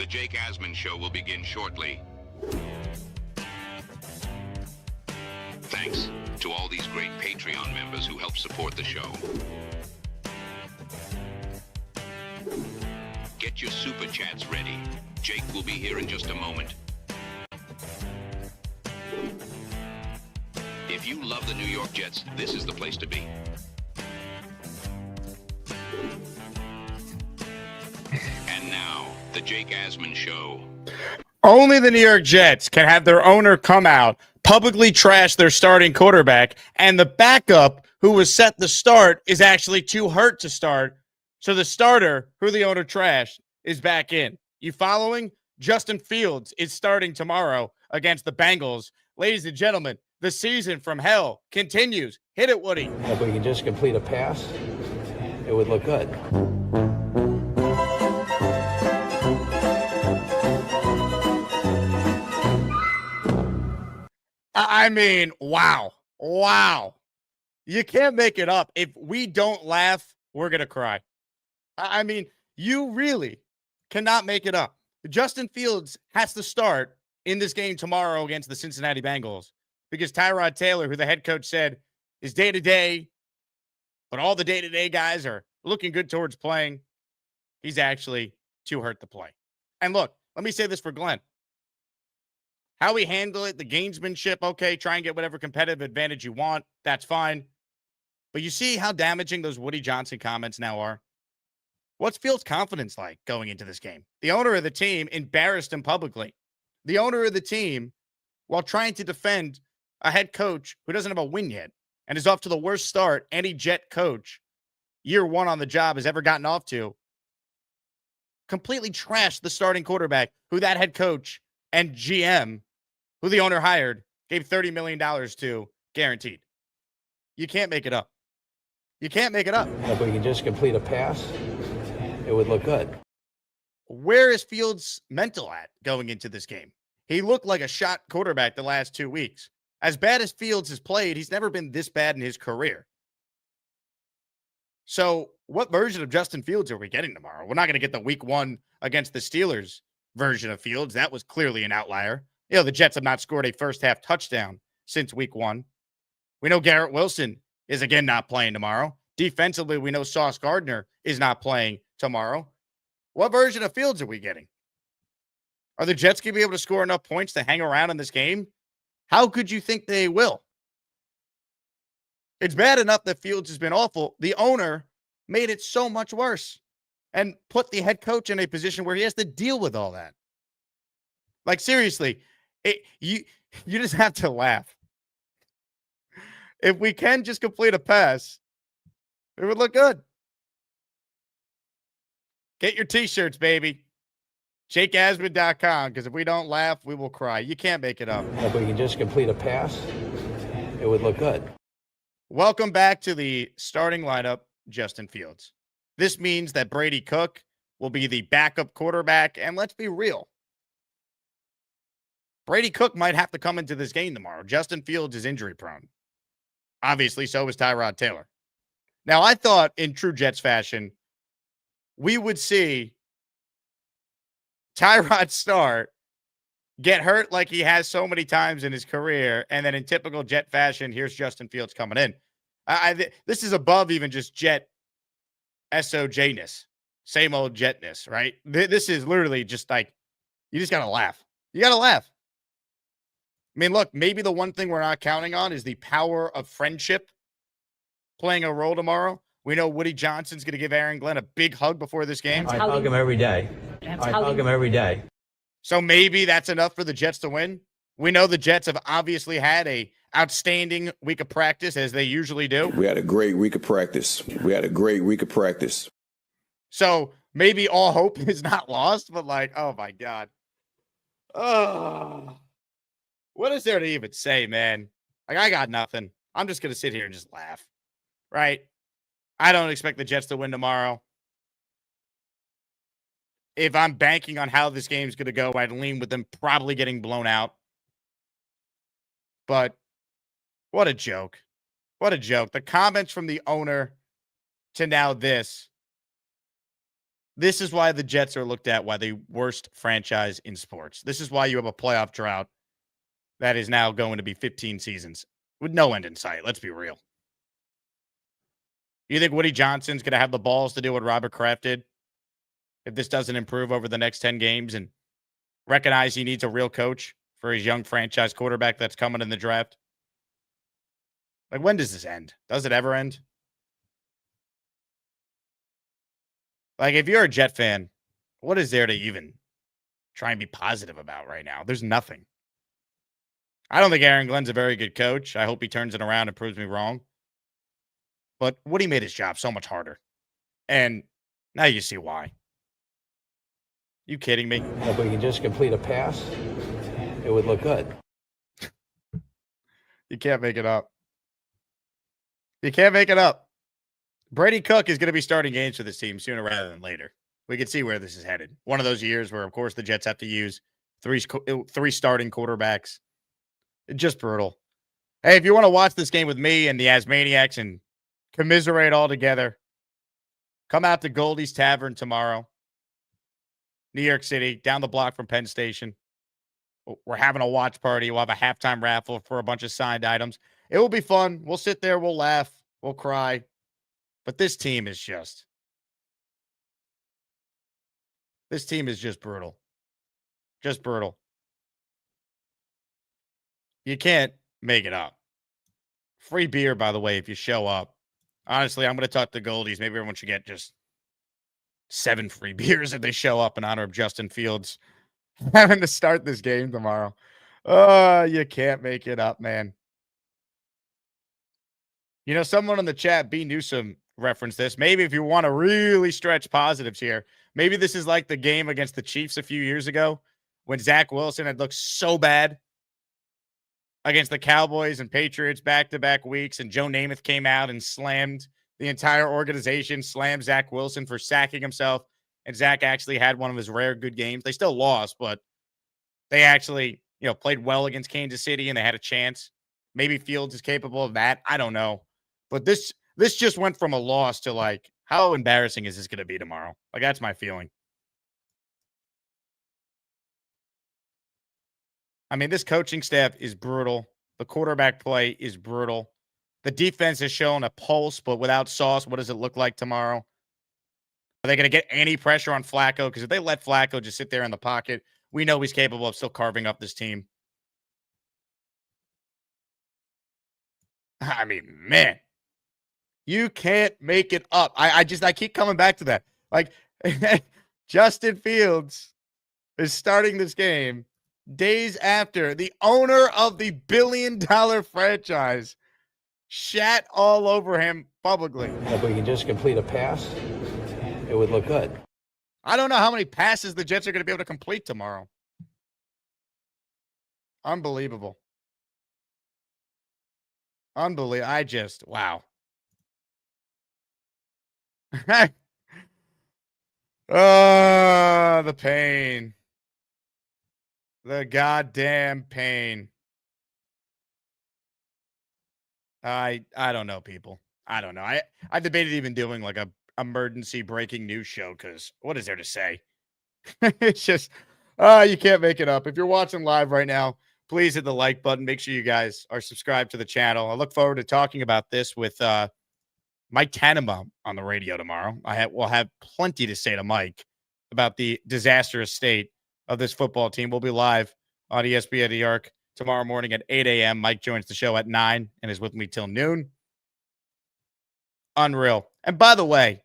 The Jake Asman Show will begin shortly. Thanks to all these great Patreon members who help support the show. Get your super chats ready. Jake will be here in just a moment. If you love the New York Jets, this is the place to be. And now, the Jake Asman Show. Only the New York Jets can have their owner come out, publicly trash their starting quarterback, and the backup who was set to start is actually too hurt to start. So the starter, who the owner trashed, is back in. You following? Justin Fields is starting tomorrow against the Bengals. Ladies and gentlemen, the season from hell continues. Hit it, Woody. If we can just complete a pass, it would look good. I mean, wow. Wow. You can't make it up. If we don't laugh, we're going to cry. I mean, you really cannot make it up. Justin Fields has to start in this game tomorrow against the Cincinnati Bengals because Tyrod Taylor, who the head coach said is day-to-day, but all the day-to-day guys are looking good towards playing, he's actually too hurt to play. And look, let me say this for Glenn. How we handle it, the gamesmanship, okay, try and get whatever competitive advantage you want. That's fine. But you see how damaging those Woody Johnson comments now are? What's Fields' confidence like going into this game? The owner of the team embarrassed him publicly. The owner of the team, while trying to defend a head coach who doesn't have a win yet and is off to the worst start any Jet coach year one on the job has ever gotten off to, completely trashed the starting quarterback who that head coach and GM, who the owner hired, gave $30 million to, guaranteed. You can't make it up. You can't make it up. If we can just complete a pass, it would look good. Where is Fields' mental at going into this game? He looked like a shot quarterback the last 2 weeks. As bad as Fields has played, he's never been this bad in his career. So what version of Justin Fields are we getting tomorrow? We're not going to get the week one against the Steelers version of Fields. That was clearly an outlier. You know, the Jets have not scored a first half touchdown since week one. We know Garrett Wilson is again not playing tomorrow. Defensively, we know Sauce Gardner is not playing tomorrow. What version of Fields are we getting? Are the Jets going to be able to score enough points to hang around in this game? How could you think they will? It's bad enough that Fields has been awful. The owner made it so much worse and put the head coach in a position where he has to deal with all that. Like, seriously, you just have to laugh. If we can just complete a pass, it would look good. Get your t-shirts, baby. JakeAsman.com, because if we don't laugh, we will cry. You can't make it up. If we can just complete a pass, it would look good. Welcome back to the starting lineup, Justin Fields. This means that Brady Cook will be the backup quarterback, and let's be real. Brady Cook might have to come into this game tomorrow. Justin Fields is injury prone. Obviously, so is Tyrod Taylor. Now, I thought in true Jets fashion, we would see Tyrod start, get hurt like he has so many times in his career, and then in typical Jet fashion, here's Justin Fields coming in. This is above even just Jet SOJ-ness, same old Jetness, right? This is literally just like, you just got to laugh. You got to laugh. I mean, look, maybe the one thing we're not counting on is the power of friendship playing a role tomorrow. We know Woody Johnson's going to give Aaron Glenn a big hug before this game. I hug him every day. I hug him every day. So maybe that's enough for the Jets to win. We know the Jets have obviously had a outstanding week of practice, as they usually do. We had a great week of practice. So maybe all hope is not lost, but like, oh my God. Oh, what is there to even say, man? Like, I got nothing. I'm just going to sit here and just laugh, right? I don't expect the Jets to win tomorrow. If I'm banking on how this game's going to go, I'd lean with them probably getting blown out. But what a joke. What a joke. The comments from the owner to now this. This is why the Jets are looked at why the worst franchise in sports. This is why you have a playoff drought that is now going to be 15 seasons with no end in sight. Let's be real. You think Woody Johnson's going to have the balls to do what Robert Kraft did if this doesn't improve over the next 10 games and recognize he needs a real coach for his young franchise quarterback that's coming in the draft? Like, when does this end? Does it ever end? Like, if you're a Jet fan, what is there to even try and be positive about right now? There's nothing. I don't think Aaron Glenn's a very good coach. I hope he turns it around and proves me wrong. But Woody made his job so much harder. And now you see why. You kidding me? If we can just complete a pass, it would look good. You can't make it up. You can't make it up. Brady Cook is going to be starting games for this team sooner rather than later. We can see where this is headed. One of those years where, of course, the Jets have to use three starting quarterbacks. Just brutal. Hey, if you want to watch this game with me and the Asmaniacs and commiserate all together, come out to Goldies Tavern tomorrow. New York City, down the block from Penn Station. We're having a watch party. We'll have a halftime raffle for a bunch of signed items. It will be fun. We'll sit there. We'll laugh. We'll cry. But this team is just brutal. Just brutal. You can't make it up. Free beer, by the way, if you show up. Honestly, I'm going to talk to Goldies. Maybe everyone should get just 7 free beers if they show up in honor of Justin Fields having to start this game tomorrow. Oh, you can't make it up, man. You know, someone in the chat, B. Newsom, referenced this. Maybe if you want to really stretch positives here, maybe this is like the game against the Chiefs a few years ago when Zach Wilson had looked so bad against the Cowboys and Patriots back-to-back weeks, and Joe Namath came out and slammed the entire organization, slammed Zach Wilson for sacking himself, and Zach actually had one of his rare good games. They still lost, but they actually, played well against Kansas City, and they had a chance. Maybe Fields is capable of that. I don't know. But this just went from a loss to, like, how embarrassing is this going to be tomorrow? Like, that's my feeling. I mean, this coaching staff is brutal. The quarterback play is brutal. The defense has shown a pulse, but without sauce, what does it look like tomorrow? Are they going to get any pressure on Flacco? Because if they let Flacco just sit there in the pocket, we know he's capable of still carving up this team. I mean, man, you can't make it up. I keep coming back to that. Like, Justin Fields is starting this game days after the owner of the billion-dollar franchise shat all over him publicly. If we can just complete a pass, it would look good. I don't know how many passes the Jets are going to be able to complete tomorrow. Unbelievable. Unbelievable. Wow. Oh, the pain. The goddamn pain. I don't know, people. I don't know. I debated even doing like a emergency breaking news show because what is there to say? It's just, you can't make it up. If you're watching live right now, please hit the like button. Make sure you guys are subscribed to the channel. I look forward to talking about this with Mike Tannenbaum on the radio tomorrow. We'll have plenty to say to Mike about the disastrous state of this football team. We'll be live on ESPN New York tomorrow morning at 8 a.m. Mike joins the show at 9 and is with me till noon. Unreal. And by the way,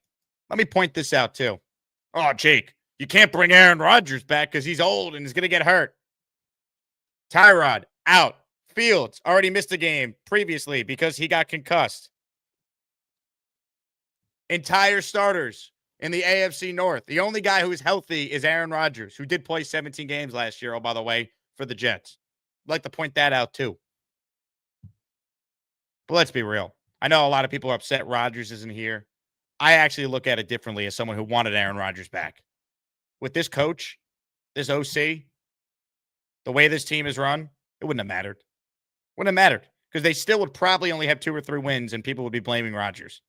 let me point this out too. Oh, Jake, you can't bring Aaron Rodgers back because he's old and he's going to get hurt. Tyrod, out. Fields already missed a game previously because he got concussed. Entire starters in the AFC North. The only guy who is healthy is Aaron Rodgers, who did play 17 games last year, oh, by the way, for the Jets. I'd like to point that out, too. But let's be real. I know a lot of people are upset Rodgers isn't here. I actually look at it differently as someone who wanted Aaron Rodgers back. With this coach, this OC, the way this team is run, it wouldn't have mattered. Wouldn't have mattered because they still would probably only have 2 or 3 wins and people would be blaming Rodgers.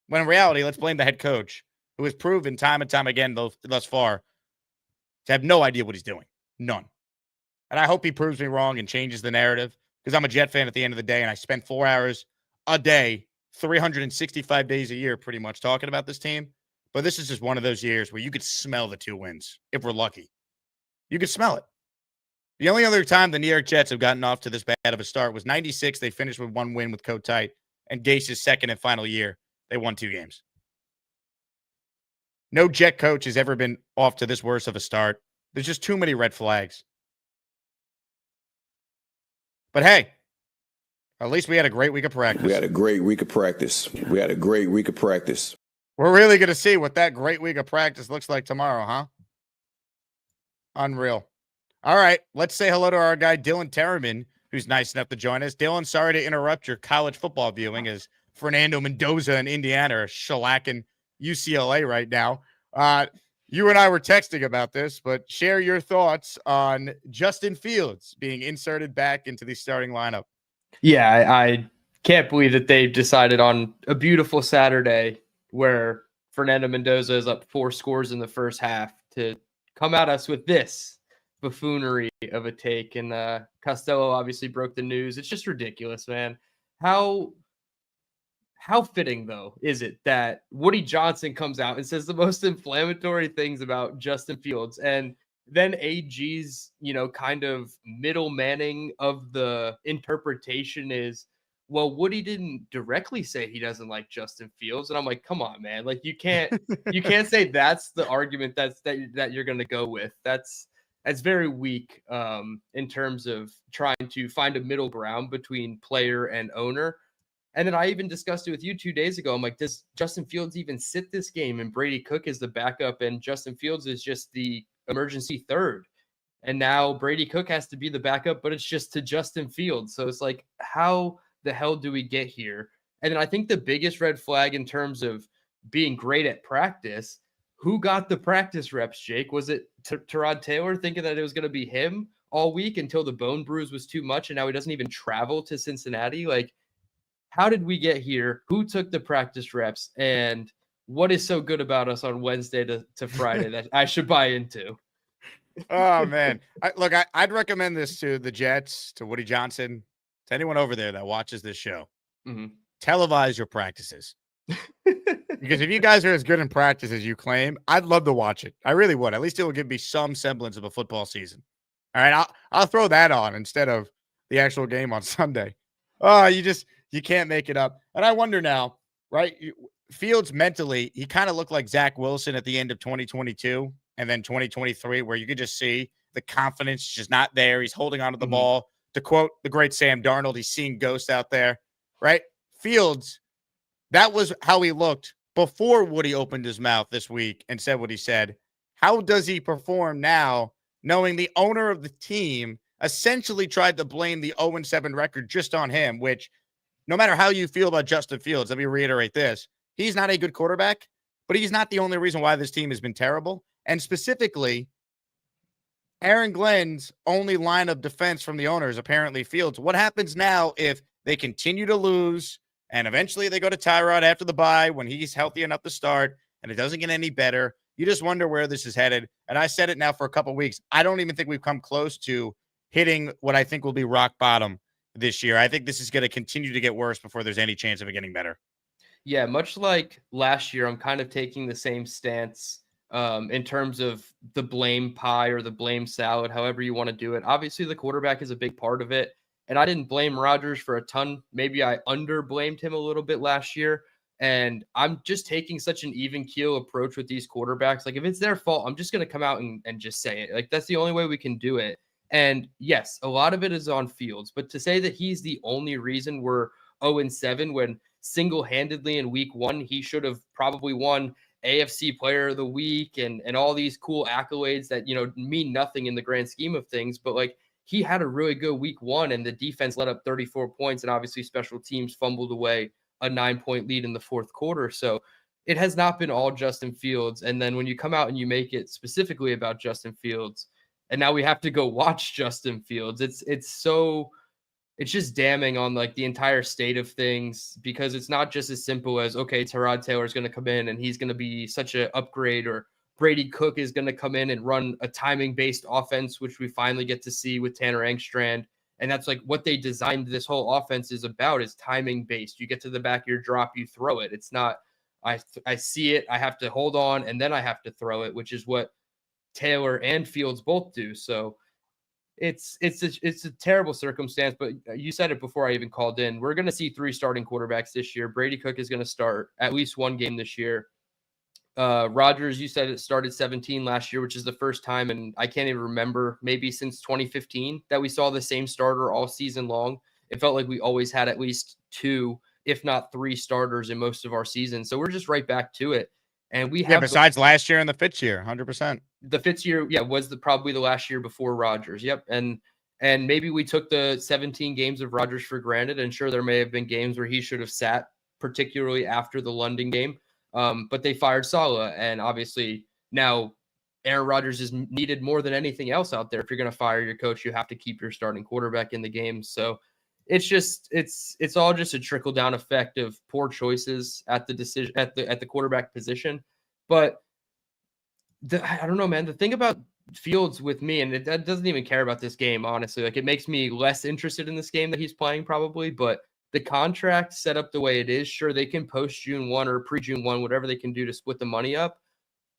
When in reality, let's blame the head coach who has proven time and time again thus far to have no idea what he's doing. None. And I hope he proves me wrong and changes the narrative, because I'm a Jet fan at the end of the day, and I spend 4 hours a day, 365 days a year pretty much talking about this team. But this is just one of those years where you could smell the 2 wins if we're lucky. You could smell it. The only other time the New York Jets have gotten off to this bad of a start was 96. They finished with 1 win with Coach Tight, and Gase's second and final year, they won 2 games. No Jet coach has ever been off to this worse of a start. There's just too many red flags. But hey, at least we had a great week of practice. We had a great week of practice. We're really going to see what that great week of practice looks like tomorrow, huh? Unreal. All right, let's say hello to our guy, Dylan Terriman, who's nice enough to join us. Dylan, sorry to interrupt your college football viewing as Fernando Mendoza in Indiana are shellacking UCLA right now. You and I were texting about this, but share your thoughts on Justin Fields being inserted back into the starting lineup. Yeah, I can't believe that they've decided on a beautiful Saturday where Fernando Mendoza is up 4 scores in the first half to come at us with this buffoonery of a take. And Costello obviously broke the news. It's just ridiculous, man. How fitting, though, is it that Woody Johnson comes out and says the most inflammatory things about Justin Fields, and then AG's, kind of middlemanning of the interpretation is, well, Woody didn't directly say he doesn't like Justin Fields. And I'm like, come on, man. Like, you can't say that's the argument that you're going to go with. That's very weak in terms of trying to find a middle ground between player and owner. And then I even discussed it with you 2 days ago. I'm like, does Justin Fields even sit this game? And Brady Cook is the backup, and Justin Fields is just the emergency third. And now Brady Cook has to be the backup, but it's just to Justin Fields. So it's like, how the hell do we get here? And then I think the biggest red flag in terms of being great at practice, who got the practice reps, Jake? Was it Tyrod Taylor thinking that it was going to be him all week until the bone bruise was too much, and now he doesn't even travel to Cincinnati? Like, how did we get here? Who took the practice reps? And what is so good about us on Wednesday to Friday that I should buy into? Oh, man. I'd recommend this to the Jets, to Woody Johnson, to anyone over there that watches this show. Mm-hmm. Televise your practices. Because if you guys are as good in practice as you claim, I'd love to watch it. I really would. At least it will give me some semblance of a football season. All right, I'll throw that on instead of the actual game on Sunday. Oh, you can't make it up. And I wonder now, right? Fields mentally, he kind of looked like Zach Wilson at the end of 2022 and then 2023, where you could just see the confidence just not there. He's holding onto the ball. To quote the great Sam Darnold, he's seeing ghosts out there, right? Fields, that was how he looked before Woody opened his mouth this week and said what he said. How does he perform now, knowing the owner of the team essentially tried to blame the 0-7 record just on him, which no matter how you feel about Justin Fields, let me reiterate this. He's not a good quarterback, but he's not the only reason why this team has been terrible. And specifically, Aaron Glenn's only line of defense from the owner is apparently Fields. What happens now if they continue to lose and eventually they go to Tyrod after the bye when he's healthy enough to start and it doesn't get any better? You just wonder where this is headed. And I said it now for a couple of weeks. I don't even think we've come close to hitting what I think will be rock bottom this year. I think this is going to continue to get worse before there's any chance of it getting better. Yeah, much like last year, I'm kind of taking the same stance in terms of the blame pie or the blame salad, however you want to do it. Obviously, the quarterback is a big part of it. And I didn't blame Rodgers for a ton. Maybe I under-blamed him a little bit last year. And I'm just taking such an even keel approach with these quarterbacks. Like, if it's their fault, I'm just going to come out and just say it. Like, that's the only way we can do it. And yes, a lot of it is on Fields. But to say that he's the only reason we're 0-7 when single-handedly in week 1, he should have probably won AFC Player of the Week and all these cool accolades that, mean nothing in the grand scheme of things. But, like, he had a really good week 1, and the defense let up 34 points, and obviously special teams fumbled away a 9-point lead in the fourth quarter. So it has not been all Justin Fields. And then when you come out and you make it specifically about Justin Fields, and now we have to go watch Justin Fields, it's so it's just damning on like the entire state of things, because it's not just as simple as, okay, Tyrod Taylor is going to come in and he's going to be such an upgrade, or Brady Cook is going to come in and run a timing based offense, which we finally get to see with Tanner Engstrand. And that's like what they designed this whole offense is about, is timing based. You get to the back of your drop, you throw it. It's not, I see it, I have to hold on, and then I have to throw it, which is what Taylor and Fields both do. So it's a terrible circumstance, but you said it before I even called in. We're going to see 3 starting quarterbacks this year. Brady Cook is going to start at least 1 game this year. Rodgers, you said it started 17 last year, which is the first time, and I can't even remember, maybe since 2015, that we saw the same starter all season long. It felt like we always had at least 2, if not 3 starters in most of our seasons. So we're just right back to it. And we have besides last year and the Fitz year, 100%. The Fitz year, was probably the last year before Rodgers. Yep. And maybe we took the 17 games of Rodgers for granted. And sure, there may have been games where he should have sat, particularly after the London game. But they fired Saleh, and obviously now Aaron Rodgers is needed more than anything else out there. If you're going to fire your coach, you have to keep your starting quarterback in the game. So it's just it's all just a trickle down effect of poor choices at the decision at the quarterback position. But I don't know, man. The thing about Fields with me, and it doesn't even care about this game, honestly. Like, it makes me less interested in this game that he's playing, probably. But the contract set up the way it is, sure, they can post June 1 or pre-June 1, whatever they can do to split the money up.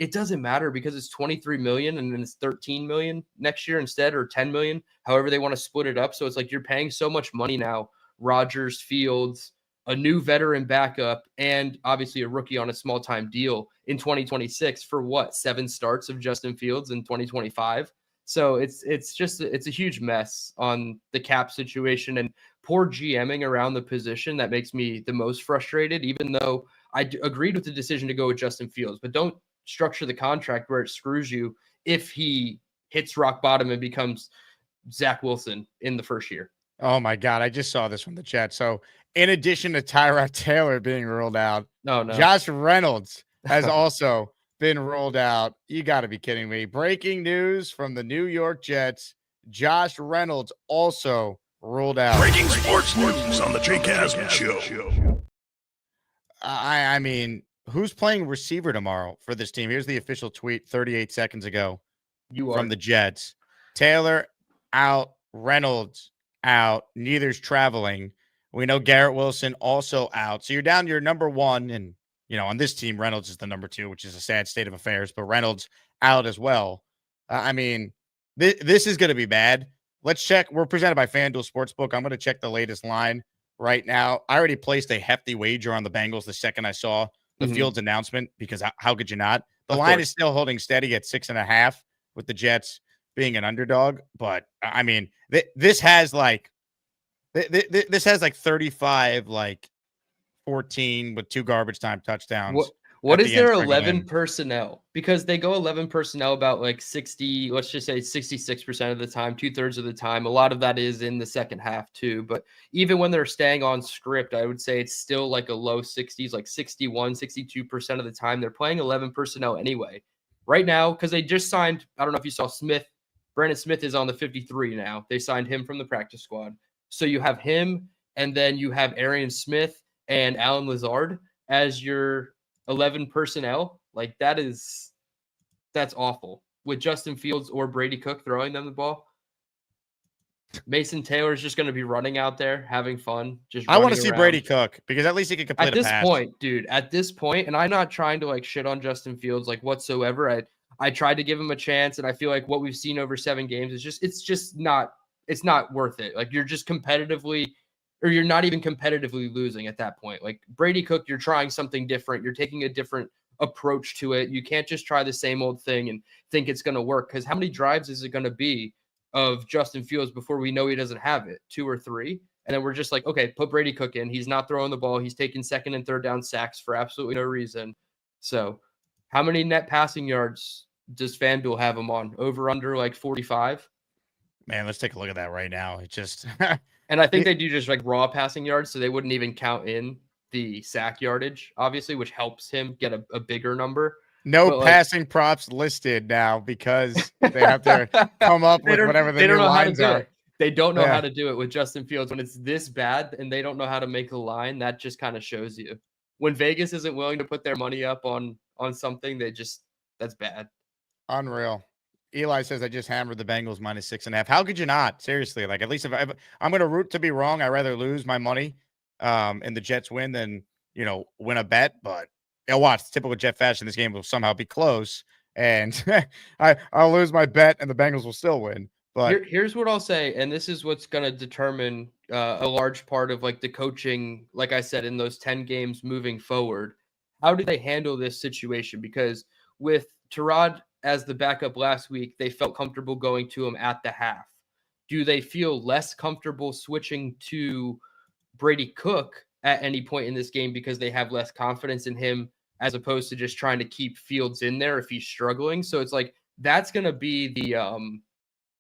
It doesn't matter, because it's $23 million and then it's $13 million next year instead, or $10 million, however they want to split it up. So it's like you're paying so much money now, Rodgers, Fields, a new veteran backup, and obviously a rookie on a small-time deal in 2026 for what, 7 starts of Justin Fields in 2025. So it's a huge mess on the cap situation and poor GMing around the position that makes me the most frustrated, even though I agreed with the decision to go with Justin Fields. But don't structure the contract where it screws you if he hits rock bottom and becomes Zach Wilson in the first year. Oh, my God. I just saw this from the chat. So in addition to Tyrod Taylor being ruled out, no. Josh Reynolds has also been ruled out. You got to be kidding me. Breaking news from the New York Jets. Josh Reynolds also ruled out. Breaking sports news on the Jake Asman Show. I mean, who's playing receiver tomorrow for this team? Here's the official tweet 38 seconds ago from the Jets. Taylor out, Reynolds out, neither's traveling. We know Garrett Wilson also out. So you're down to your number 1, and on this team, Reynolds is the number 2, which is a sad state of affairs, but Reynolds out as well. I mean, this is going to be bad. Let's check. We're presented by FanDuel Sportsbook. I'm going to check the latest line right now. I already placed a hefty wager on the Bengals the second I saw the Fields announcement, because how could you not? The line is still holding steady at 6.5 with the Jets being an underdog. But I mean, this has like 35, 14 with 2 garbage time touchdowns. What is their 11 personnel? Because they go 11 personnel about like 60, let's just say 66% of the time, 2/3 of the time. A lot of that is in the second half too. But even when they're staying on script, I would say it's still like a low 60s, like 61, 62% of the time. They're playing 11 personnel anyway. Right now, because they just signed, I don't know if you saw Smith. Brandon Smith is on the 53 now. They signed him from the practice squad. So you have him, and then you have Arian Smith and Alan Lazard as your 11 personnel. Like, that's awful. With Justin Fields or Brady Cook throwing them the ball, Mason Taylor is just going to be running out there having fun. I want to see Brady Cook, because at least he can complete at this point, dude. At this point, and I'm not trying to like shit on Justin Fields like whatsoever. I tried to give him a chance, and I feel like what we've seen over 7 games is it's not worth it. Like, you're just competitively, or you're not even competitively losing at that point. Like, Brady Cook, you're trying something different. You're taking a different approach to it. You can't just try the same old thing and think it's going to work, because how many drives is it going to be of Justin Fields before we know he doesn't have it? 2 or 3. And then we're just like, okay, put Brady Cook in. He's not throwing the ball. He's taking 2nd and 3rd down sacks for absolutely no reason. So how many net passing yards does FanDuel have him on? Over under like 45? Man, let's take a look at that right now. It just and I think they do just like raw passing yards, so they wouldn't even count in the sack yardage, obviously, which helps him get a bigger number. No passing props listed now, because they have to come up with whatever the new lines are. They don't know how to do it with Justin Fields when it's this bad and they don't know how to make a line. That just kind of shows you when Vegas isn't willing to put their money up on something, that's bad. Unreal. Eli says I just hammered the Bengals -6.5. How could you not? Seriously, like at least if I'm going to root to be wrong, I'd rather lose my money and the Jets win than win a bet. But watch, typical Jet fashion. This game will somehow be close, and I'll lose my bet, and the Bengals will still win. But here's what I'll say, and this is what's going to determine a large part of like the coaching. Like I said, in those 10 games moving forward, how do they handle this situation? Because with Tyrod as the backup last week, they felt comfortable going to him at the half. Do they feel less comfortable switching to Brady Cook at any point in this game because they have less confidence in him as opposed to just trying to keep Fields in there if he's struggling? So it's like that's going to be the,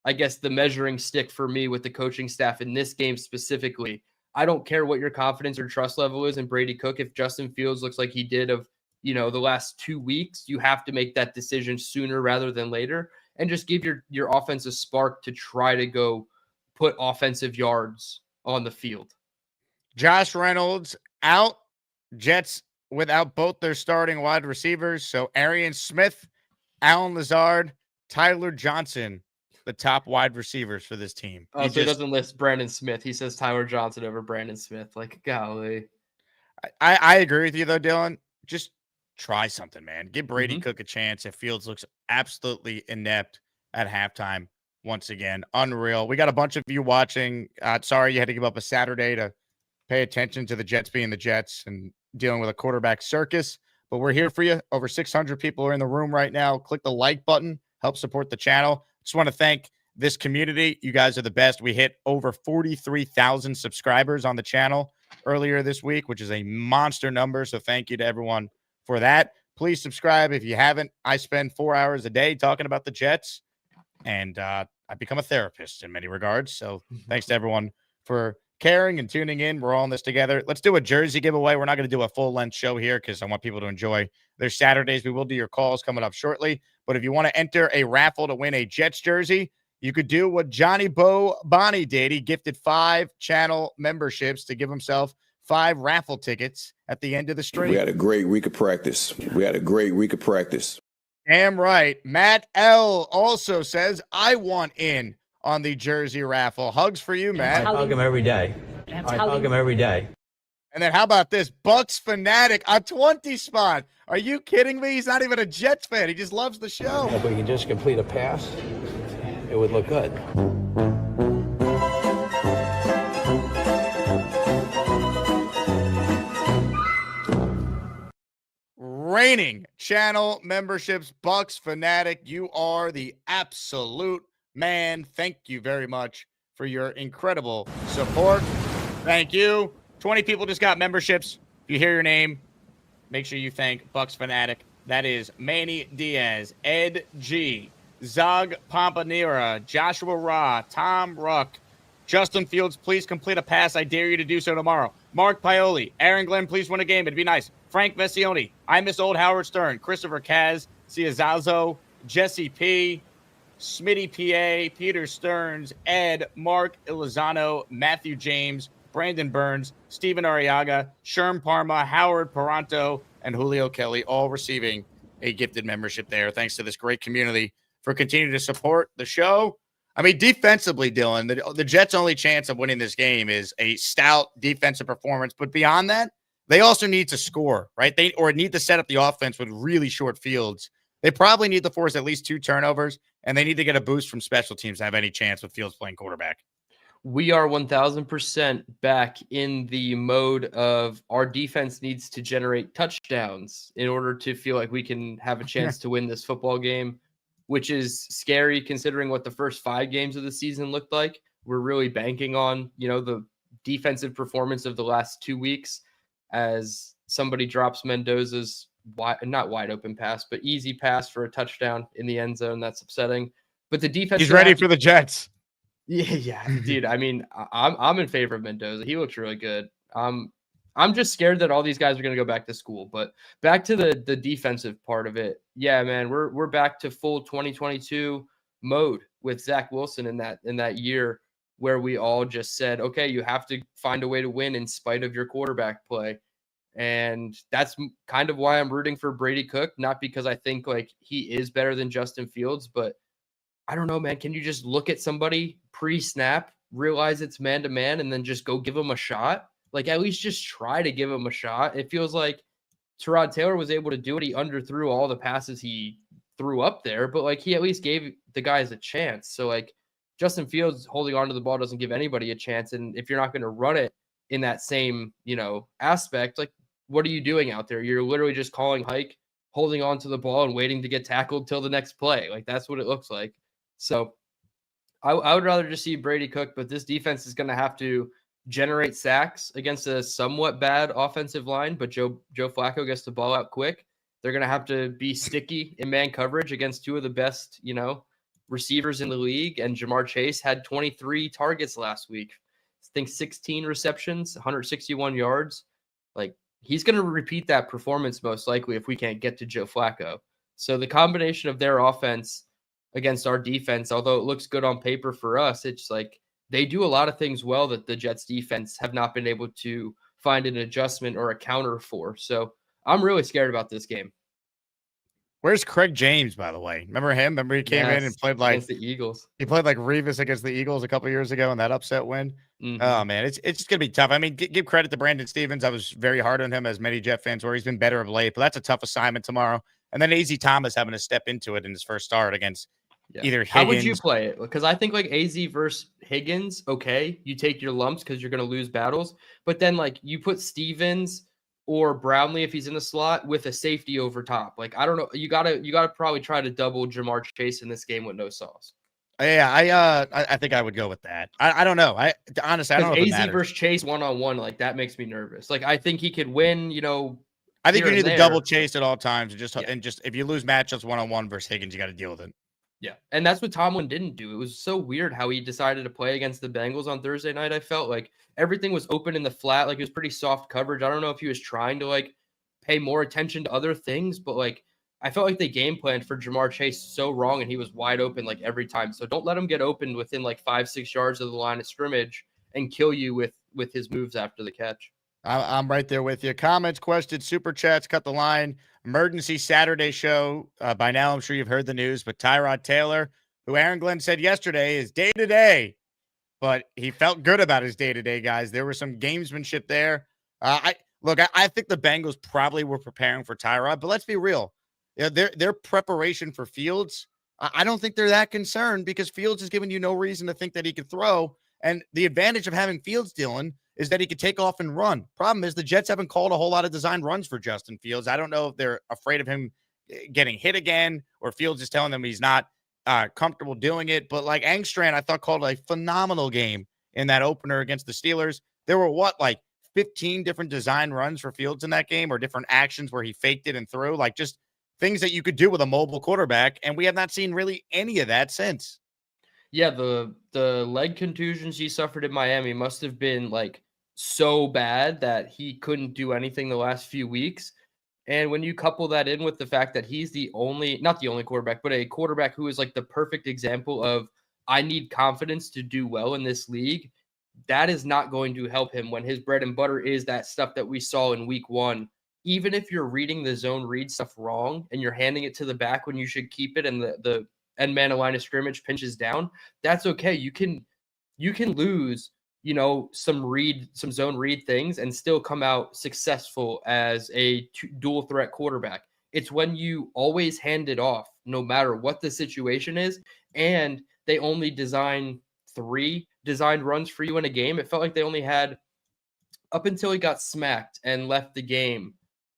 I guess, the measuring stick for me with the coaching staff in this game specifically. I don't care what your confidence or trust level is in Brady Cook. If Justin Fields looks like he did of the last 2 weeks, you have to make that decision sooner rather than later and just give your offense a spark to try to go put offensive yards on the field. Josh Reynolds out. Jets without both their starting wide receivers. So Arian Smith, Allen Lazard, Tyler Johnson, the top wide receivers for this team. Oh, so he doesn't list Brandon Smith. He says Tyler Johnson over Brandon Smith. Like, golly. I agree with you, though, Dylan. Just try something, man. Give Brady Cook a chance. If Fields looks absolutely inept at halftime once again. Unreal. We got a bunch of you watching. Sorry you had to give up a Saturday to pay attention to the Jets being the Jets and dealing with a quarterback circus. But we're here for you. Over 600 people are in the room right now. Click the like button. Help support the channel. Just want to thank this community. You guys are the best. We hit over 43,000 subscribers on the channel earlier this week, which is a monster number. So thank you to everyone for that. Please subscribe if you haven't. I spend 4 hours a day talking about the Jets, and I become a therapist in many regards. So thanks to everyone for caring and tuning in. We're all in this together. Let's do a jersey giveaway. We're not going to do a full-length show here because I want people to enjoy their Saturdays. We will do your calls coming up shortly. But if you want to enter a raffle to win a Jets jersey, you could do what Johnny Bo Bonnie did. He gifted 5 channel memberships to give himself 5 raffle tickets at the end of the stream. We had a great week of practice. Damn right. Matt L. also says, I want in on the jersey raffle. Hugs for you, Matt. I hug him every day. And then how about this? Bucks Fanatic, a 20 spot. Are you kidding me? He's not even a Jets fan. He just loves the show. If we can just complete a pass, it would look good. Reigning channel memberships, Bucks Fanatic. You are the absolute man. Thank you very much for your incredible support. Thank you. 20 people just got memberships. If you hear your name, make sure you thank Bucks Fanatic. That is Manny Diaz, Ed G, Zog Pompanera, Joshua Ra, Tom Ruck, Justin Fields, please complete a pass. I dare you to do so tomorrow. Mark Pioli, Aaron Glenn, please win a game. It'd be nice. Frank Vessione, I miss old Howard Stern, Christopher Kaz, Ciazazo, Jesse P, Smitty PA, Peter Stearns, Ed, Mark Ilizano, Matthew James, Brandon Burns, Steven Arriaga, Sherm Parma, Howard Paranto, and Julio Kelly, all receiving a gifted membership there. Thanks to this great community for continuing to support the show. I mean, defensively, Dylan, the Jets' only chance of winning this game is a stout defensive performance. But beyond that, they also need to score, right? They need to set up the offense with really short fields. They probably need to force at least 2 turnovers, and they need to get a boost from special teams to have any chance with Fields playing quarterback. We are 1,000% back in the mode of our defense needs to generate touchdowns in order to feel like we can have a chance to win this football game, which is scary considering what the first 5 games of the season looked like. We're really banking on, the defensive performance of the last 2 weeks as somebody drops Mendoza's not wide open pass, but easy pass for a touchdown in the end zone. That's upsetting. But the defense, he's ready for the Jets. Yeah, dude. I mean, I'm in favor of Mendoza. He looks really good. I'm just scared that all these guys are going to go back to school. But back to the defensive part of it. Yeah, man, we're back to full 2022 mode with Zach Wilson in that year where we all just said, okay, you have to find a way to win in spite of your quarterback play. And that's kind of why I'm rooting for Brady Cook, not because I think like he is better than Justin Fields, but I don't know, man. Can you just look at somebody pre-snap, realize it's man-to-man, and then just go give him a shot? Like, at least just try to give him a shot. It feels like Tyrod Taylor was able to do it. He underthrew all the passes he threw up there, but, like, he at least gave the guys a chance. So, like, Justin Fields holding on to the ball doesn't give anybody a chance. And if you're not going to run it in that same, aspect, like, what are you doing out there? You're literally just calling hike, holding on to the ball and waiting to get tackled till the next play. Like, that's what it looks like. So I would rather just see Brady Cook, but this defense is going to have to generate sacks against a somewhat bad offensive line, but Joe Flacco gets the ball out quick. They're going to have to be sticky in man coverage against two of the best, receivers in the league. And Jamar Chase had 23 targets last week. I think 16 receptions, 161 yards. Like, he's going to repeat that performance most likely if we can't get to Joe Flacco. So the combination of their offense against our defense, although it looks good on paper for us, it's like they do a lot of things well that the Jets defense have not been able to find an adjustment or a counter for. So I'm really scared about this game. Where's Craig James, by the way? Remember him? Remember he came in and played like against the Eagles. He played like Revis against the Eagles a couple years ago in that upset win. Mm-hmm. Oh man, it's just gonna be tough. I mean, give credit to Brandon Stevens. I was very hard on him, as many Jet fans were. He's been better of late, but that's a tough assignment tomorrow. And then AZ Thomas having to step into it in his first start against either Higgins. How would you play it? Because I think like AZ versus Higgins, okay, you take your lumps because you're gonna lose battles, but then like you put Stevens or Brownlee if he's in the slot with a safety over top. Like, I don't know. You gotta probably try to double Jamar Chase in this game with no sauce. Yeah, I think I would go with that. I don't know. Honestly, I don't know. If AZ versus Chase 1-on-1, like that makes me nervous. Like, I think he could win, I think you need to double Chase at all times and just if you lose matchups 1-on-1 versus Higgins, you got to deal with it. Yeah. And that's what Tomlin didn't do. It was so weird how he decided to play against the Bengals on Thursday night. I felt like everything was open in the flat. Like, it was pretty soft coverage. I don't know if he was trying to like pay more attention to other things, but like I felt like they game planned for Jamar Chase so wrong and he was wide open like every time. So don't let him get open within like 5-6 yards of the line of scrimmage and kill you with his moves after the catch. I'm right there with you. Comments, questions, super chats, cut the line. Emergency Saturday show. By now, I'm sure you've heard the news, but Tyrod Taylor, who Aaron Glenn said yesterday is day-to-day, but he felt good about his day-to-day, guys. There was some gamesmanship there. I think the Bengals probably were preparing for Tyrod, but let's be real. Their preparation for Fields, I don't think they're that concerned because Fields has given you no reason to think that he could throw. And the advantage of having Fields, Dylan, is that he could take off and run. Problem is the Jets haven't called a whole lot of designed runs for Justin Fields. I don't know if they're afraid of him getting hit again or Fields is telling them he's not comfortable doing it. But like Angstran, I thought called a phenomenal game in that opener against the Steelers. There were 15 different design runs for Fields in that game or different actions where he faked it and threw, like just things that you could do with a mobile quarterback. And we have not seen really any of that since. Yeah, the leg contusions he suffered in Miami must have been like so bad that he couldn't do anything the last few weeks. And when you couple that in with the fact that he's not the only quarterback, but a quarterback who is like the perfect example of I need confidence to do well in this league, that is not going to help him when his bread and butter is that stuff that we saw in week 1. Even if you're reading the zone read stuff wrong and you're handing it to the back when you should keep it and the end man of line of scrimmage pinches down, that's okay. You can lose, some zone read things and still come out successful as a dual threat quarterback. It's when you always hand it off, no matter what the situation is, and they only design 3 designed runs for you in a game. It felt like they only had up until he got smacked and left the game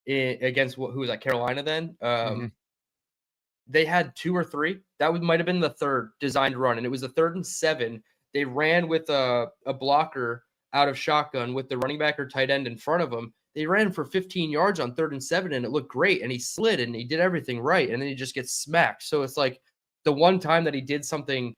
against who was that, Carolina then? They had 2 or 3. That might have been the third designed run, and it was a 3rd and 7. They ran with a blocker out of shotgun with the running back or tight end in front of him. They ran for 15 yards on 3rd and 7, and it looked great, and he slid, and he did everything right, and then he just gets smacked. So it's like the one time that he did something,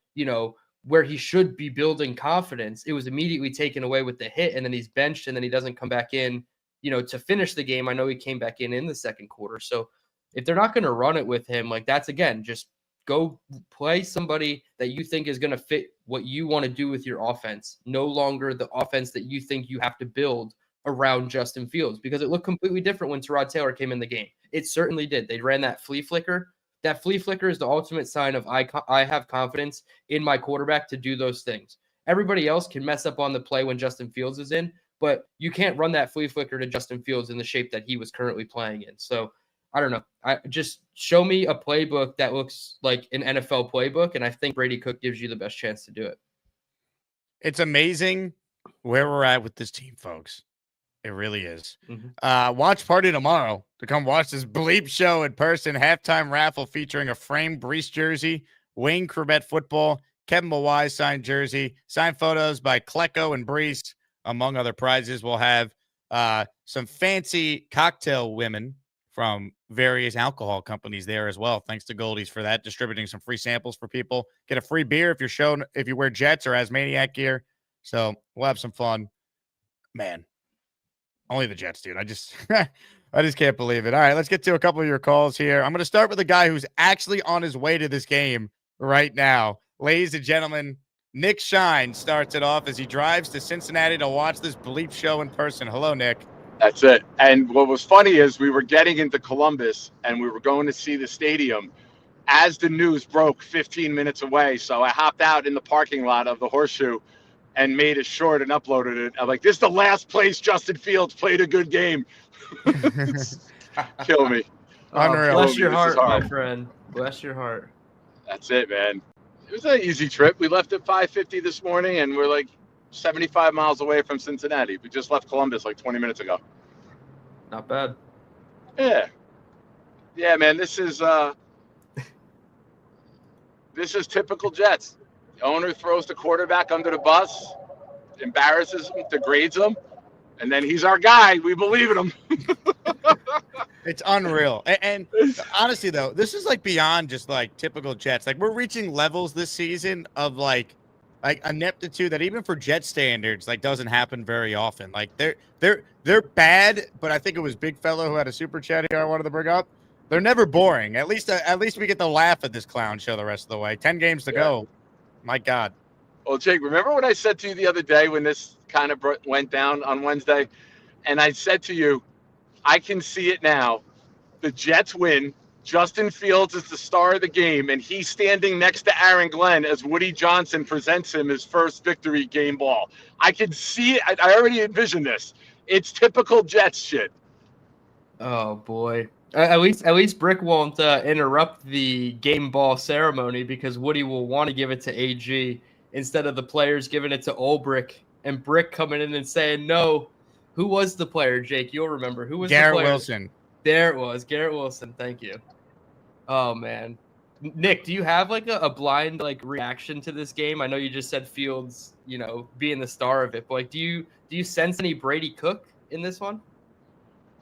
where he should be building confidence, it was immediately taken away with the hit, and then he's benched, and then he doesn't come back in, to finish the game. I know he came back in the second quarter. So if they're not going to run it with him, like that's, again, just Go play somebody that you think is going to fit what you want to do with your offense. No longer the offense that you think you have to build around Justin Fields, because it looked completely different when Tyrod Taylor came in the game. It certainly did. They ran that flea flicker. That flea flicker is the ultimate sign of I have confidence in my quarterback to do those things. Everybody else can mess up on the play when Justin Fields is in, but you can't run that flea flicker to Justin Fields in the shape that he was currently playing in. So I don't know. I just show me a playbook that looks like an NFL playbook, and I think Brady Cook gives you the best chance to do it. It's amazing where we're at with this team, folks. It really is. Watch party tomorrow to come watch this bleep show in person. Halftime raffle featuring a framed Brees jersey, Wayne Corbett football, Kevin Mawai signed jersey, signed photos by Klecko and Brees, among other prizes. We'll have some fancy cocktail women from various alcohol companies there as well. Thanks to Goldies for that, distributing some free samples for people. Get a free beer if you wear Jets or Asmaniac gear. So we'll have some fun. Man, only the Jets, dude. I just can't believe it. All right, let's get to a couple of your calls here. I'm going to start with a guy who's actually on his way to this game right now. Ladies and gentlemen, Nick Shine starts it off as he drives to Cincinnati to watch this bleep show in person. Hello, Nick. That's it. And what was funny is we were getting into Columbus and we were going to see the stadium as the news broke 15 minutes away. So I hopped out in the parking lot of the Horseshoe and made it short and uploaded it. I'm like, this is the last place Justin Fields played a good game. Kill me. Unreal. Bless your heart, my friend. Bless your heart. That's it, man. It was an easy trip. We left at 5:50 this morning and we're like 75 miles away from Cincinnati. We just left Columbus like 20 minutes ago. Not bad. Yeah, man. This is typical Jets. The owner throws the quarterback under the bus, embarrasses him, degrades him, and then he's our guy. We believe in him. It's unreal. And honestly, though, this is like beyond just like typical Jets. Like we're reaching levels this season of like ineptitude that even for Jet standards, like doesn't happen very often. Like they're bad, but I think it was Big Fellow who had a super chat here I wanted to bring up. They're never boring. At least we get to laugh at this clown show the rest of the way. 10 games to go. My God. Well, Jake, remember what I said to you the other day when this kind of went down on Wednesday? And I said to you, I can see it now. The Jets win. Justin Fields is the star of the game, and he's standing next to Aaron Glenn as Woody Johnson presents him his first victory game ball. I can see it. I already envisioned this. It's typical Jets shit. Oh boy. At least Brick won't interrupt the game ball ceremony because Woody will want to give it to AG instead of the players giving it to old Brick and Brick coming in and saying no. Who was the player, Jake? You'll remember. Who was Garrett the player? Wilson. There it was. Garrett Wilson. Thank you. Oh, man. Nick, do you have like a blind like reaction to this game? I know you just said Fields, being the star of it, but like, do you sense any Brady Cook in this one?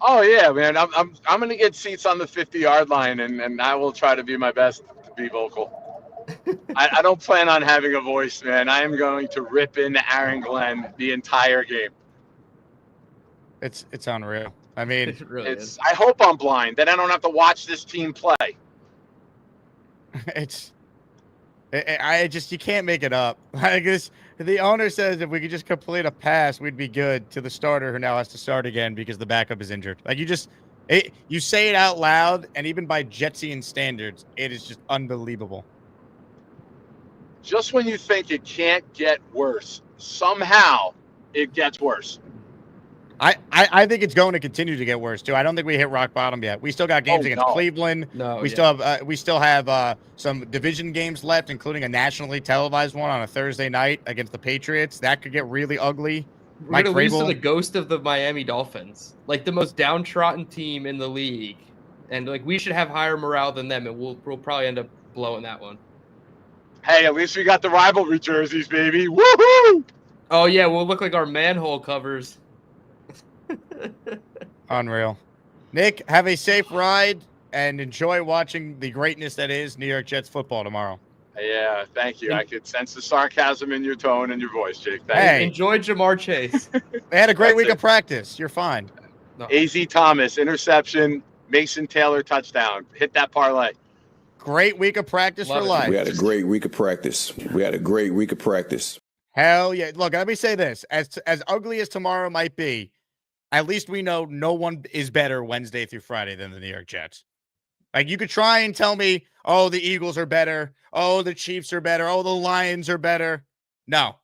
Oh yeah, man. I'm gonna get seats on the 50-yard line, and I will try to be my best to be vocal. I don't plan on having a voice, man. I am going to rip into Aaron Glenn the entire game. It's unreal. I mean, It really is. I hope I'm blind, then I don't have to watch this team play. You can't make it up. I guess the owner says if we could just complete a pass, we'd be good, to the starter who now has to start again because the backup is injured. Like you say it out loud, and even by Jetsian standards, it is just unbelievable. Just when you think it can't get worse, somehow it gets worse. I think it's going to continue to get worse too. I don't think we hit rock bottom yet. We still got games against Cleveland. We still have some division games left, including a nationally televised one on a Thursday night against the Patriots. That could get really ugly. We're going to lose to the ghost of the Miami Dolphins, like the most downtrodden team in the league, and like we should have higher morale than them, and we'll probably end up blowing that one. Hey, at least we got the rivalry jerseys, baby. Woohoo! Oh yeah, we'll look like our manhole covers. Unreal. Nick, have a safe ride and enjoy watching the greatness that is New York Jets football tomorrow. Yeah, thank you. I could sense the sarcasm in your tone and your voice, Jake. Thank Hey. you. Enjoy Jamar Chase. They had a great week of practice. You're fine. No. AZ Thomas, interception, Mason Taylor, touchdown. Hit that parlay. great week of practice Love for it. life. We had a great week of practice. Hell yeah. Look, let me say this. As ugly as tomorrow might be, at least we know no one is better Wednesday through Friday than the New York Jets. Like, you could try and tell me, oh, the Eagles are better. Oh, the Chiefs are better. Oh, the Lions are better. No.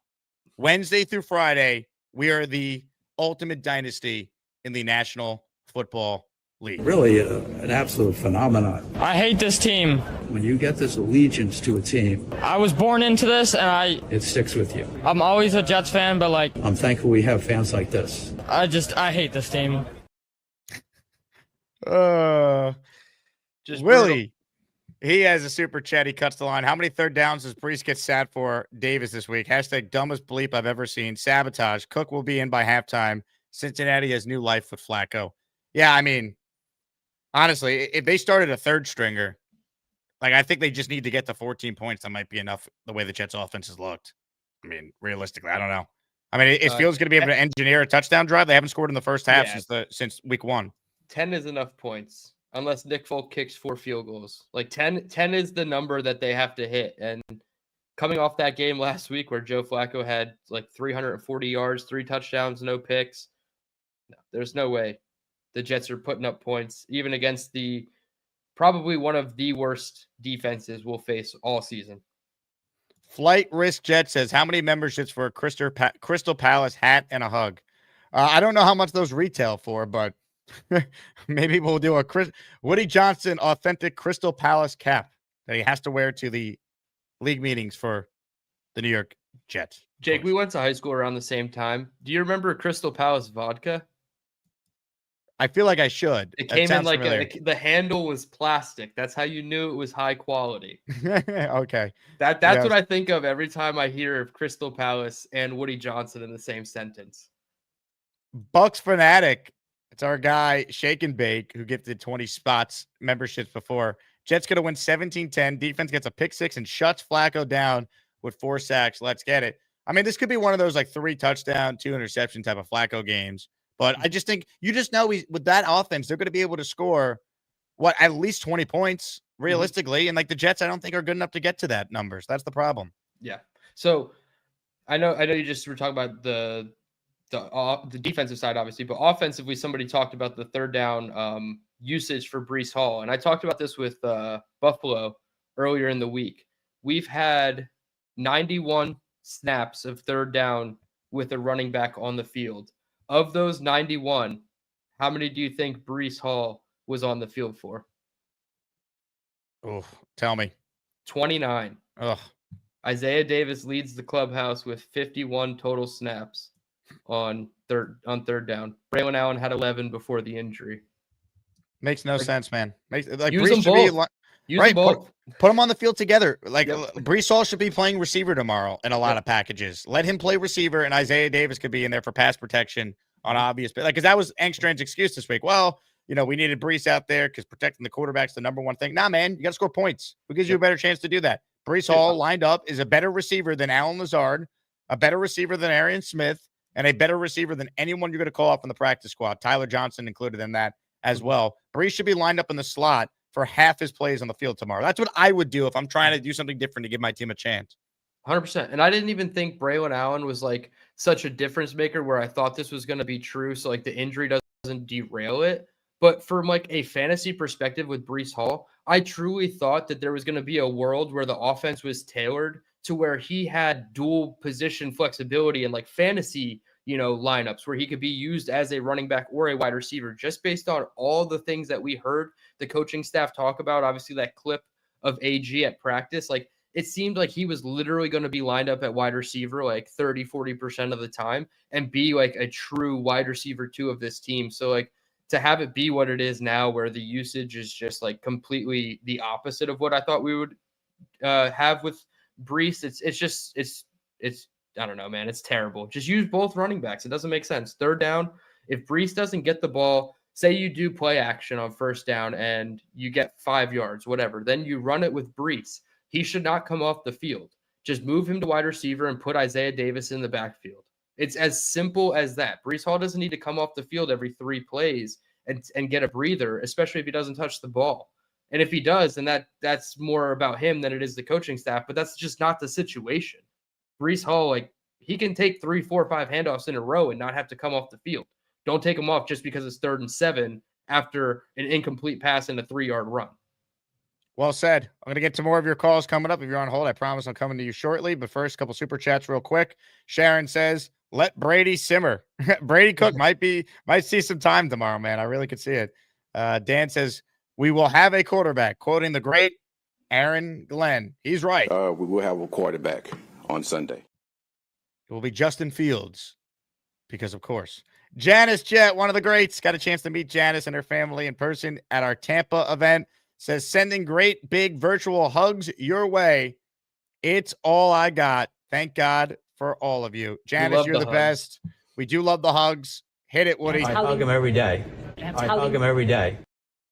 Wednesday through Friday, we are the ultimate dynasty in the National Football League. Really an absolute phenomenon. I hate this team. When you get this allegiance to a team, I was born into this, and it sticks with you. I'm always a Jets fan, but like, I'm thankful we have fans like this. I hate this team. Just Willie, he has a super chat. He cuts the line. How many third downs does Brees get sat for Davis this week? Hashtag dumbest bleep I've ever seen. Sabotage. Cook will be in by halftime. Cincinnati has new life with Flacco. Yeah, I mean, honestly, if they started a third stringer, like, I think they just need to get to 14 points. That might be enough the way the Jets offense has looked. I mean, realistically, I don't know. I mean, it feels going to be able to engineer a touchdown drive. They haven't scored in the first half since week 1. 10 is enough points unless Nick Folk kicks 4 field goals. Like 10 is the number that they have to hit. And coming off that game last week where Joe Flacco had like 340 yards, 3 touchdowns, no picks, no, there's no way the Jets are putting up points even against the probably one of the worst defenses we'll face all season. Flight Risk Jet says, how many memberships for a Crystal Palace hat and a hug? I don't know how much those retail for, but maybe we'll do a Woody Johnson authentic Crystal Palace cap that he has to wear to the league meetings for the New York Jets. Jake, we went to high school around the same time. Do you remember Crystal Palace vodka? I feel like I should. It came in like the handle was plastic. That's how you knew it was high quality. Okay. That's what I think of every time I hear of Crystal Palace and Woody Johnson in the same sentence. Bucks Fanatic. It's our guy, Shake and Bake, who gifted 20 spots memberships before. Jets going to win 17-10. Defense gets a pick 6 and shuts Flacco down with 4 sacks. Let's get it. I mean, this could be one of those like 3 touchdown, 2 interception type of Flacco games. But I just think you just know with that offense, they're going to be able to score at least 20 points realistically. And like the Jets, I don't think are good enough to get to that numbers. That's the problem. Yeah. So I know you just were talking about the defensive side, obviously, but offensively, somebody talked about the third down usage for Breece Hall. And I talked about this with Buffalo earlier in the week. We've had 91 snaps of third down with a running back on the field. Of those 91, how many do you think Breece Hall was on the field for? Oh, tell me. 29. Ugh. Isaiah Davis leads the clubhouse with 51 total snaps on third down. Braylon Allen had 11 before the injury. Makes no sense, man. Use them both. Use them both. Put them on the field together. Like Breece Hall should be playing receiver tomorrow in a lot of packages. Let him play receiver, and Isaiah Davis could be in there for pass protection on obvious. Like, because that was Engstrand's excuse this week. Well, we needed Breece out there because protecting the quarterback's the number one thing. Nah, man, you got to score points. Who gives you a better chance to do that? Breece Hall lined up is a better receiver than Allen Lazard, a better receiver than Arian Smith, and a better receiver than anyone you're going to call up in the practice squad. Tyler Johnson included in that as well. Breece should be lined up in the slot for half his plays on the field tomorrow. That's what I would do if I'm trying to do something different to give my team a chance. 100%. And I didn't even think Braylon Allen was like such a difference maker where I thought this was going to be true. So like the injury doesn't derail it. But from like a fantasy perspective with Breece Hall, I truly thought that there was going to be a world where the offense was tailored to where he had dual position flexibility and like fantasy, lineups where he could be used as a running back or a wide receiver just based on all the things that we heard the coaching staff talk about. Obviously that clip of AG at practice, like it seemed like he was literally going to be lined up at wide receiver like 30-40% of the time and be like a true wide receiver 2 of this team. So like to have it be what it is now where the usage is just like completely the opposite of what I thought we would have with Breece. It's I don't know, man. It's terrible. Just use both running backs. It doesn't make sense. Third down, if Breece doesn't get the ball, say you do play action on first down and you get 5 yards, whatever, then you run it with Breece. He should not come off the field. Just move him to wide receiver and put Isaiah Davis in the backfield. It's as simple as that. Breece Hall doesn't need to come off the field every 3 plays and get a breather, especially if he doesn't touch the ball. And if he does, then that's more about him than it is the coaching staff. But that's just not the situation. Breece Hall, like, he can take 3, 4, 5 handoffs in a row and not have to come off the field. Don't take him off just because it's 3rd and 7 after an incomplete pass and a 3-yard run. Well said. I'm going to get to more of your calls coming up. If you're on hold, I promise I'm coming to you shortly. But first, a couple super chats real quick. Sharon says, let Brady simmer. Brady Cook might see some time tomorrow, man. I really could see it. Dan says, we will have a quarterback, quoting the great Aaron Glenn. He's right. We will have a quarterback on Sunday. It will be Justin Fields because, of course. Janice Jet, one of the greats, got a chance to meet Janice and her family in person at our Tampa event. Says, sending great big virtual hugs your way. It's all I got. Thank God for all of you. Janice, you're the best. We do love the hugs. Hit it, Woody. I hug him every day. I hug him every day.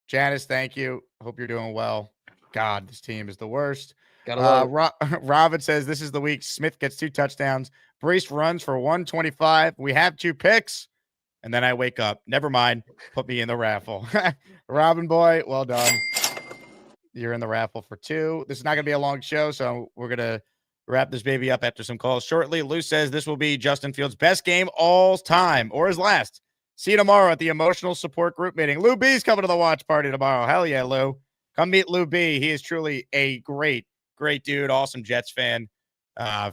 Janice, thank you. Hope you're doing well. God, this team is the worst. Robin says, this is the week Smith gets 2 touchdowns. Breece runs for 125. We have 2 picks. And then I wake up. Never mind. Put me in the raffle. Robin boy, well done. You're in the raffle for 2. This is not going to be a long show, so we're going to wrap this baby up after some calls shortly. Lou says this will be Justin Fields' best game all time, or his last. See you tomorrow at the emotional support group meeting. Lou B's coming to the watch party tomorrow. Hell yeah, Lou. Come meet Lou B. He is truly a great dude. Awesome Jets fan.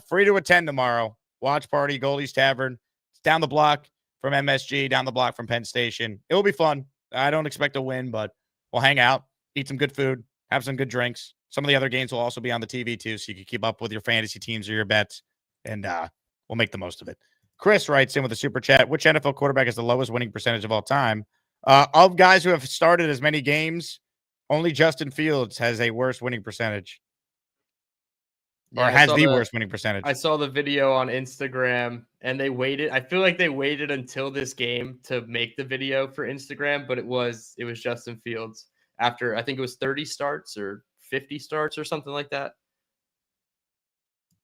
Free to attend tomorrow. Watch party, Goldies Tavern. It's down the block from MSG, down the block from Penn Station. It will be fun. I don't expect a win, but we'll hang out, eat some good food, have some good drinks. Some of the other games will also be on the TV too, so you can keep up with your fantasy teams or your bets, and we'll make the most of it. Chris writes in with a super chat. Which NFL quarterback has the lowest winning percentage of all time? Of guys who have started as many games, only Justin Fields has a worse winning percentage. Or has the worst winning percentage. I saw the video on Instagram, and they waited. I feel like they waited until this game to make the video for Instagram, but it was Justin Fields after, I think it was 30 starts or 50 starts or something like that.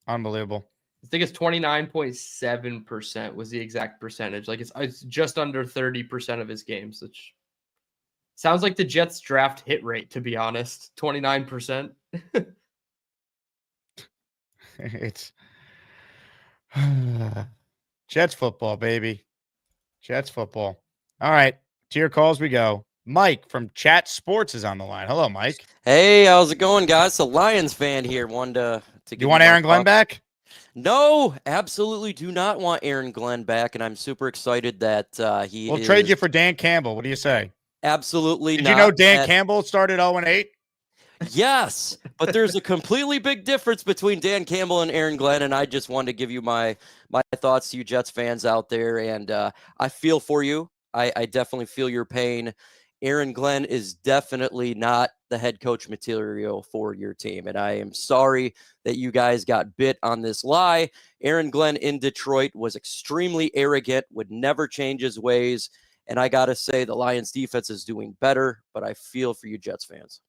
Unbelievable. I think it's 29.7% was the exact percentage. Like it's just under 30% of his games, which sounds like the Jets draft hit rate, to be honest. 29%. It's Jets football, baby. Jets football. All right. To your calls we go. Mike from Chat Sports is on the line. Hello, Mike. Hey, how's it going, guys? It's a Lions fan here. Wanted to you want Aaron Glenn back? No, absolutely do not want Aaron Glenn back, and I'm super excited that We'll trade you for Dan Campbell. What do you say? Absolutely Did not. you know Dan Campbell started 0-8? Yes, but there's a completely big difference between Dan Campbell and Aaron Glenn, and I just wanted to give you my thoughts to you Jets fans out there, and I feel for you. I definitely feel your pain. Aaron Glenn is definitely not the head coach material for your team, and I am sorry that you guys got bit on this lie. Aaron Glenn in Detroit was extremely arrogant, would never change his ways, and I got to say the Lions defense is doing better, but I feel for you Jets fans.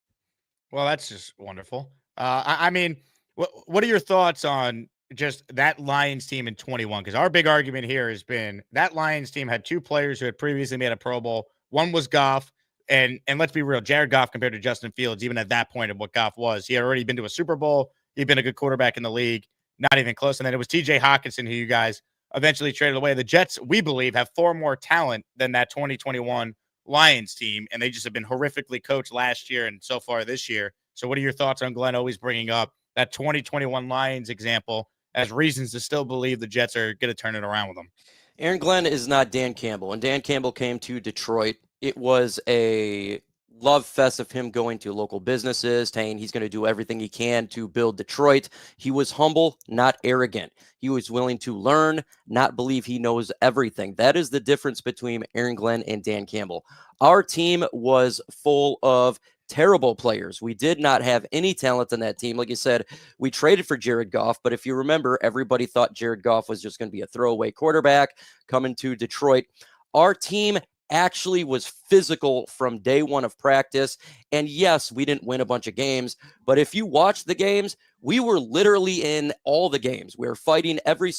Well, that's just wonderful. I mean, what are your thoughts on just that Lions team in 21? Because our big argument here has been that Lions team had 2 players who had previously made a Pro Bowl. One was Goff, and let's be real, Jared Goff compared to Justin Fields, even at that point of what Goff was, he had already been to a Super Bowl. He'd been a good quarterback in the league, not even close. And then it was TJ Hawkinson, who you guys eventually traded away. The Jets, we believe, have far more talent than that 2021 Lions team, and they just have been horrifically coached last year and so far this year. So what are your thoughts on Glenn always bringing up that 2021 Lions example as reasons to still believe the Jets are going to turn it around with them? Aaron Glenn is not Dan Campbell. When Dan Campbell came to Detroit, it was a love fest of him going to local businesses, saying he's going to do everything he can to build Detroit. He was humble, not arrogant. He was willing to learn, not believe he knows everything. That is the difference between Aaron Glenn and Dan Campbell. Our team was full of terrible players. We did not have any talent in that team. Like you said, we traded for Jared Goff, but if you remember, everybody thought Jared Goff was just going to be a throwaway quarterback coming to Detroit. Our team actually was physical from day one of practice. And yes, we didn't win a bunch of games, but if you watch the games, we were literally in all the games. We were fighting every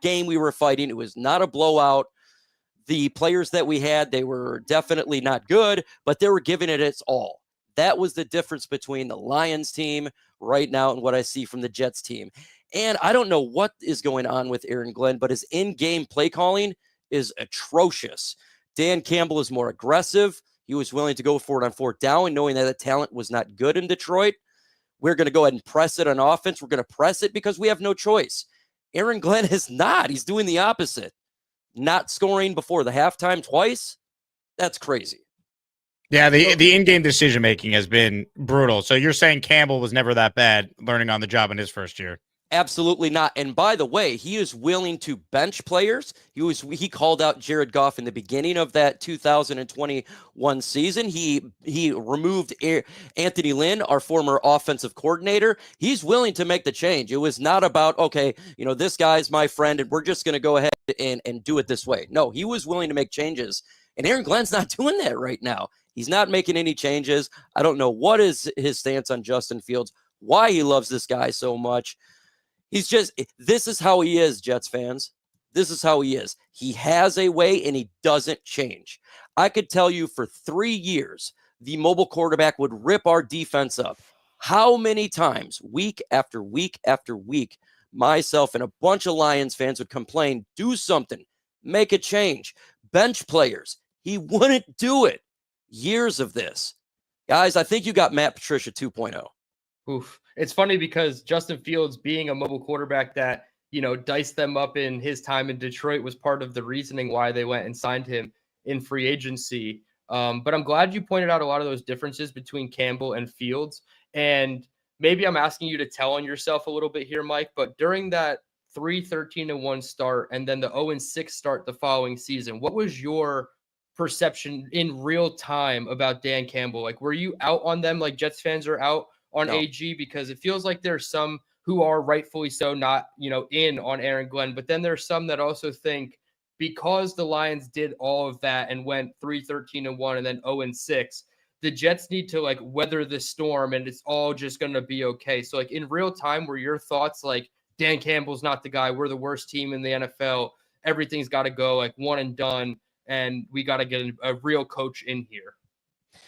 game we were fighting. It was not a blowout. The players that we had, they were definitely not good, but they were giving it its all. That was the difference between the Lions team right now and what I see from the Jets team. And I don't know what is going on with Aaron Glenn, but his in-game play calling is atrocious. Dan Campbell is more aggressive. He was willing to go for it on fourth down, knowing that the talent was not good in Detroit. We're going to go ahead and press it on offense. We're going to press it because we have no choice. Aaron Glenn is not. He's doing the opposite. Not scoring before the halftime twice. That's crazy. Yeah, the in-game decision-making has been brutal. So you're saying Campbell was never that bad learning on the job in his first year? Absolutely not. And by the way, he is willing to bench players. He called out Jared Goff in the beginning of that 2021 season. He removed Anthony Lynn, our former offensive coordinator. He's willing to make the change. It was not about, okay, this guy's my friend and we're just going to go ahead and do it this way. No, he was willing to make changes. And Aaron Glenn's not doing that right now. He's not making any changes. I don't know what is his stance on Justin Fields, why he loves this guy so much. This is how he is, Jets fans. This is how he is. He has a way and he doesn't change. I could tell you for 3 years, the mobile quarterback would rip our defense up. How many times, week after week after week, myself and a bunch of Lions fans would complain, do something, make a change, bench players. He wouldn't do it. Years of this. Guys, I think you got Matt Patricia 2.0. Oof. It's funny because Justin Fields being a mobile quarterback that, diced them up in his time in Detroit was part of the reasoning why they went and signed him in free agency. But I'm glad you pointed out a lot of those differences between Campbell and Fields. And maybe I'm asking you to tell on yourself a little bit here, Mike, but during that 3-13-1 start and then the 0-6 start the following season, what was your perception in real time about Dan Campbell? Like, were you out on them like Jets fans are out on AG? Because it feels like there's some who are rightfully so not, in on Aaron Glenn, but then there's some that also think because the Lions did all of that and went 3-13-1 and then 0-6, the Jets need to weather the storm and it's all just going to be okay. So in real time, were your thoughts Dan Campbell's not the guy, we're the worst team in the NFL, everything's got to go one and done, and we got to get a real coach in here?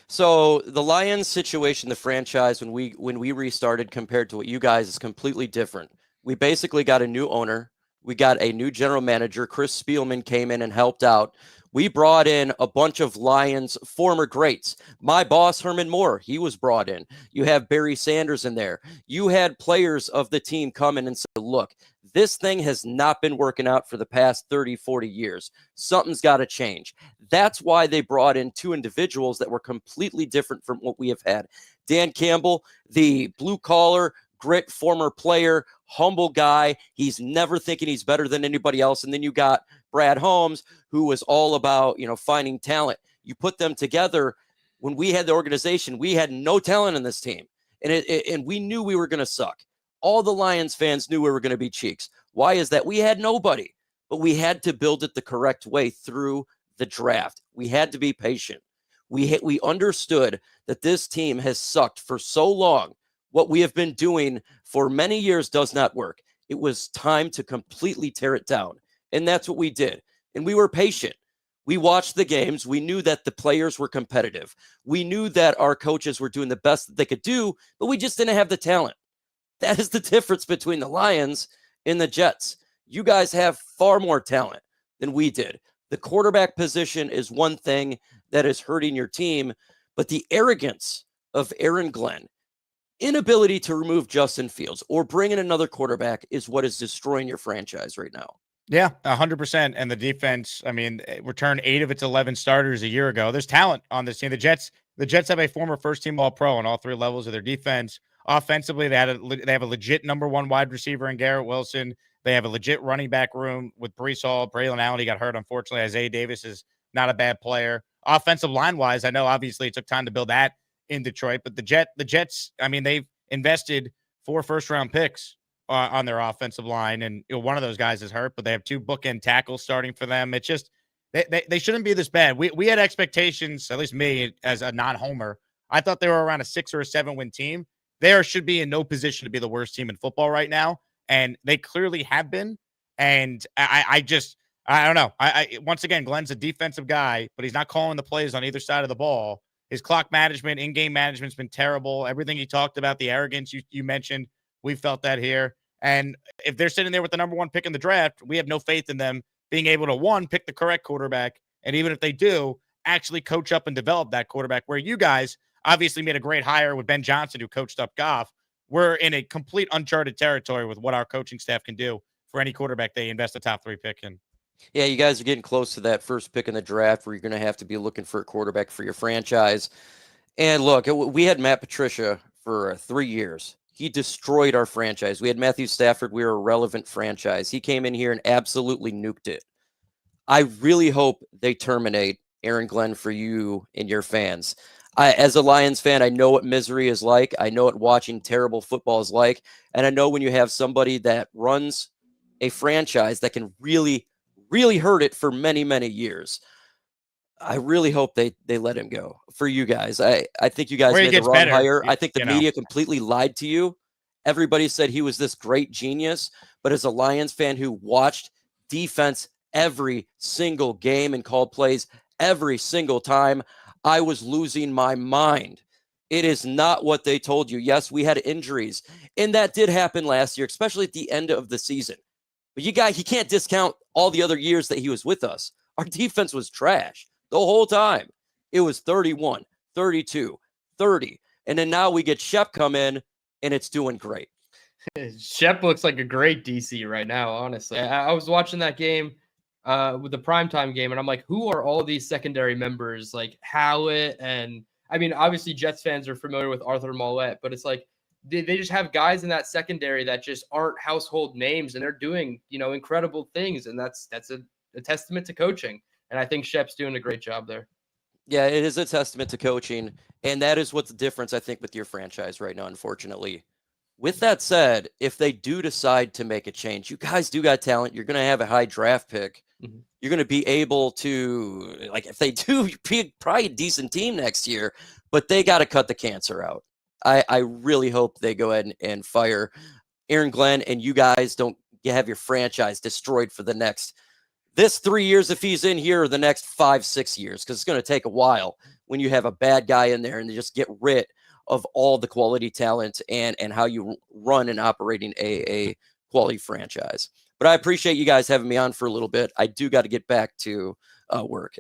So the Lions situation, the franchise, when we restarted compared to what you guys is completely different. We basically got a new owner. We got a new general manager. Chris Spielman came in and helped out. We brought in a bunch of Lions former greats. My boss, Herman Moore, he was brought in. You have Barry Sanders in there. You had players of the team come in and say, look, this thing has not been working out for the past 30, 40 years. Something's got to change. That's why they brought in two individuals that were completely different from what we have had. Dan Campbell, the blue-collar, grit former player, humble guy. He's never thinking he's better than anybody else. And then you got Brad Holmes, who was all about, finding talent. You put them together. When we had the organization, we had no talent in this team. And we knew we were going to suck. All the Lions fans knew we were going to be cheeks. Why is that? We had nobody, but we had to build it the correct way through the draft. We had to be patient. We understood that this team has sucked for so long. What we have been doing for many years does not work. It was time to completely tear it down. And that's what we did. And we were patient. We watched the games. We knew that the players were competitive. We knew that our coaches were doing the best that they could do, but we just didn't have the talent. That is the difference between the Lions and the Jets. You guys have far more talent than we did. The quarterback position is one thing that is hurting your team, but the arrogance of Aaron Glenn, inability to remove Justin Fields or bring in another quarterback is what is destroying your franchise right now. Yeah, 100%. And the defense, returned 8 of its 11 starters a year ago. There's talent on this team. The Jets have a former first-team All-Pro on all 3 levels of their defense. Offensively, they have a legit number 1 wide receiver in Garrett Wilson. They have a legit running back room with Breece Hall. Braylon Allen, he got hurt, unfortunately. Isaiah Davis is not a bad player. Offensive line-wise, I know obviously it took time to build that in Detroit, but the Jets, they've invested 4 first-round picks on their offensive line, and one of those guys is hurt, but they have 2 bookend tackles starting for them. It's just they shouldn't be this bad. We had expectations, at least me as a non-homer. I thought they were around a 6 or a 7-win team. They should be in no position to be the worst team in football right now, and they clearly have been. And I don't know. Once again, Glenn's a defensive guy, but he's not calling the plays on either side of the ball. His clock management, in-game management's been terrible. Everything he talked about, the arrogance you mentioned, we felt that here. And if they're sitting there with the number 1 pick in the draft, we have no faith in them being able to, 1, pick the correct quarterback, and even if they do, actually coach up and develop that quarterback, where you guys obviously made a great hire with Ben Johnson, who coached up Goff. We're in a complete uncharted territory with what our coaching staff can do for any quarterback they invest a top 3 pick in. Yeah, you guys are getting close to that first pick in the draft where you're going to have to be looking for a quarterback for your franchise. And look, we had Matt Patricia for 3 years. He destroyed our franchise. We had Matthew Stafford. We were a relevant franchise. He came in here and absolutely nuked it. I really hope they terminate Aaron Glenn for you and your fans. As a Lions fan, I know what misery is like. I know what watching terrible football is like. And I know when you have somebody that runs a franchise that can really hurt it for many, many years. I really hope they let him go for you guys. I think you guys made the wrong hire. I think the media completely lied to you. Everybody said he was this great genius, but as a Lions fan who watched defense every single game and called plays every single time, I was losing my mind. It is not what they told you. Yes, we had injuries, and that did happen last year, especially at the end of the season. But you can't discount all the other years that he was with us. Our defense was trash the whole time. It was 31, 32, 30. And then now we get Shep come in, and it's doing great. Shep looks like a great DC right now, honestly. I was watching that game with the primetime game, and I'm like, who are all these secondary members? Like Howlett, and I mean, obviously Jets fans are familiar with Arthur Mollett, but it's like, they just have guys in that secondary that just aren't household names, and they're doing, incredible things. And that's a testament to coaching. And I think Shep's doing a great job there. Yeah, it is a testament to coaching. And that is what's the difference, I think, with your franchise right now, unfortunately. With that said, if they do decide to make a change, you guys do got talent. You're going to have a high draft pick. Mm-hmm. You're going to be able to, like, if they do, be probably a decent team next year, but they got to cut the cancer out. I really hope they go ahead and fire Aaron Glenn, and you guys don't have your franchise destroyed for this 3 years if he's in here, or the next 5-6 years, because it's going to take a while when you have a bad guy in there and they just get rid of all the quality talent and how you run and operating a quality franchise. But I appreciate you guys having me on for a little bit. I do got to get back to work.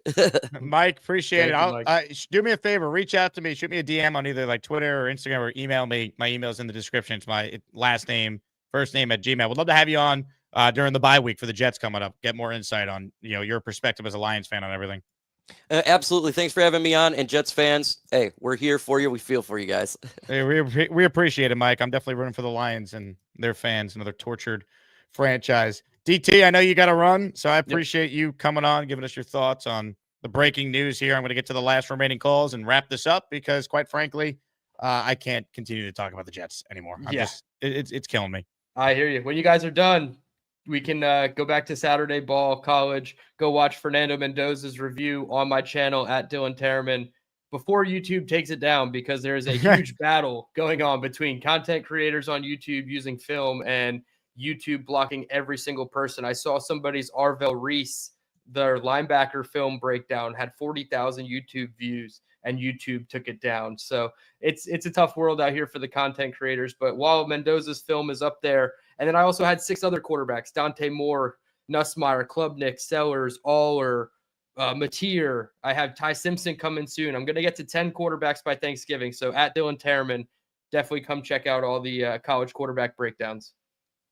Mike, appreciate it. Do me a favor, reach out to me, shoot me a DM on either like Twitter or Instagram, or email me. My email's in the description. It's my last name, first name @gmail. Would love to have you on during the bye week for the Jets coming up. Get more insight on your perspective as a Lions fan on everything. Absolutely. Thanks for having me on. And Jets fans, hey, we're here for you. We feel for you guys. Hey, we appreciate it, Mike. I'm definitely rooting for the Lions and their fans, another tortured franchise. DT, I know you got to run, so I appreciate you coming on, giving us your thoughts on the breaking news here. I'm going to get to the last remaining calls and wrap this up because, quite frankly, I can't continue to talk about the Jets anymore. It's killing me. I hear you. When you guys are done, we can go back to Saturday Ball College, go watch Fernando Mendoza's review on my channel @Dylan Terriman before YouTube takes it down, because there is a huge battle going on between content creators on YouTube using film and YouTube blocking every single person. I saw somebody's Arvell Reese, their linebacker film breakdown, had 40,000 YouTube views, and YouTube took it down. So it's a tough world out here for the content creators. But while Mendoza's film is up there, and then I also had 6 other quarterbacks: Dante Moore, Nussmeier, Klubnik, Sellers, Aller, Mateer. I have Ty Simpson coming soon. I'm going to get to 10 quarterbacks by Thanksgiving. So @Dylan Terriman, definitely come check out all the college quarterback breakdowns.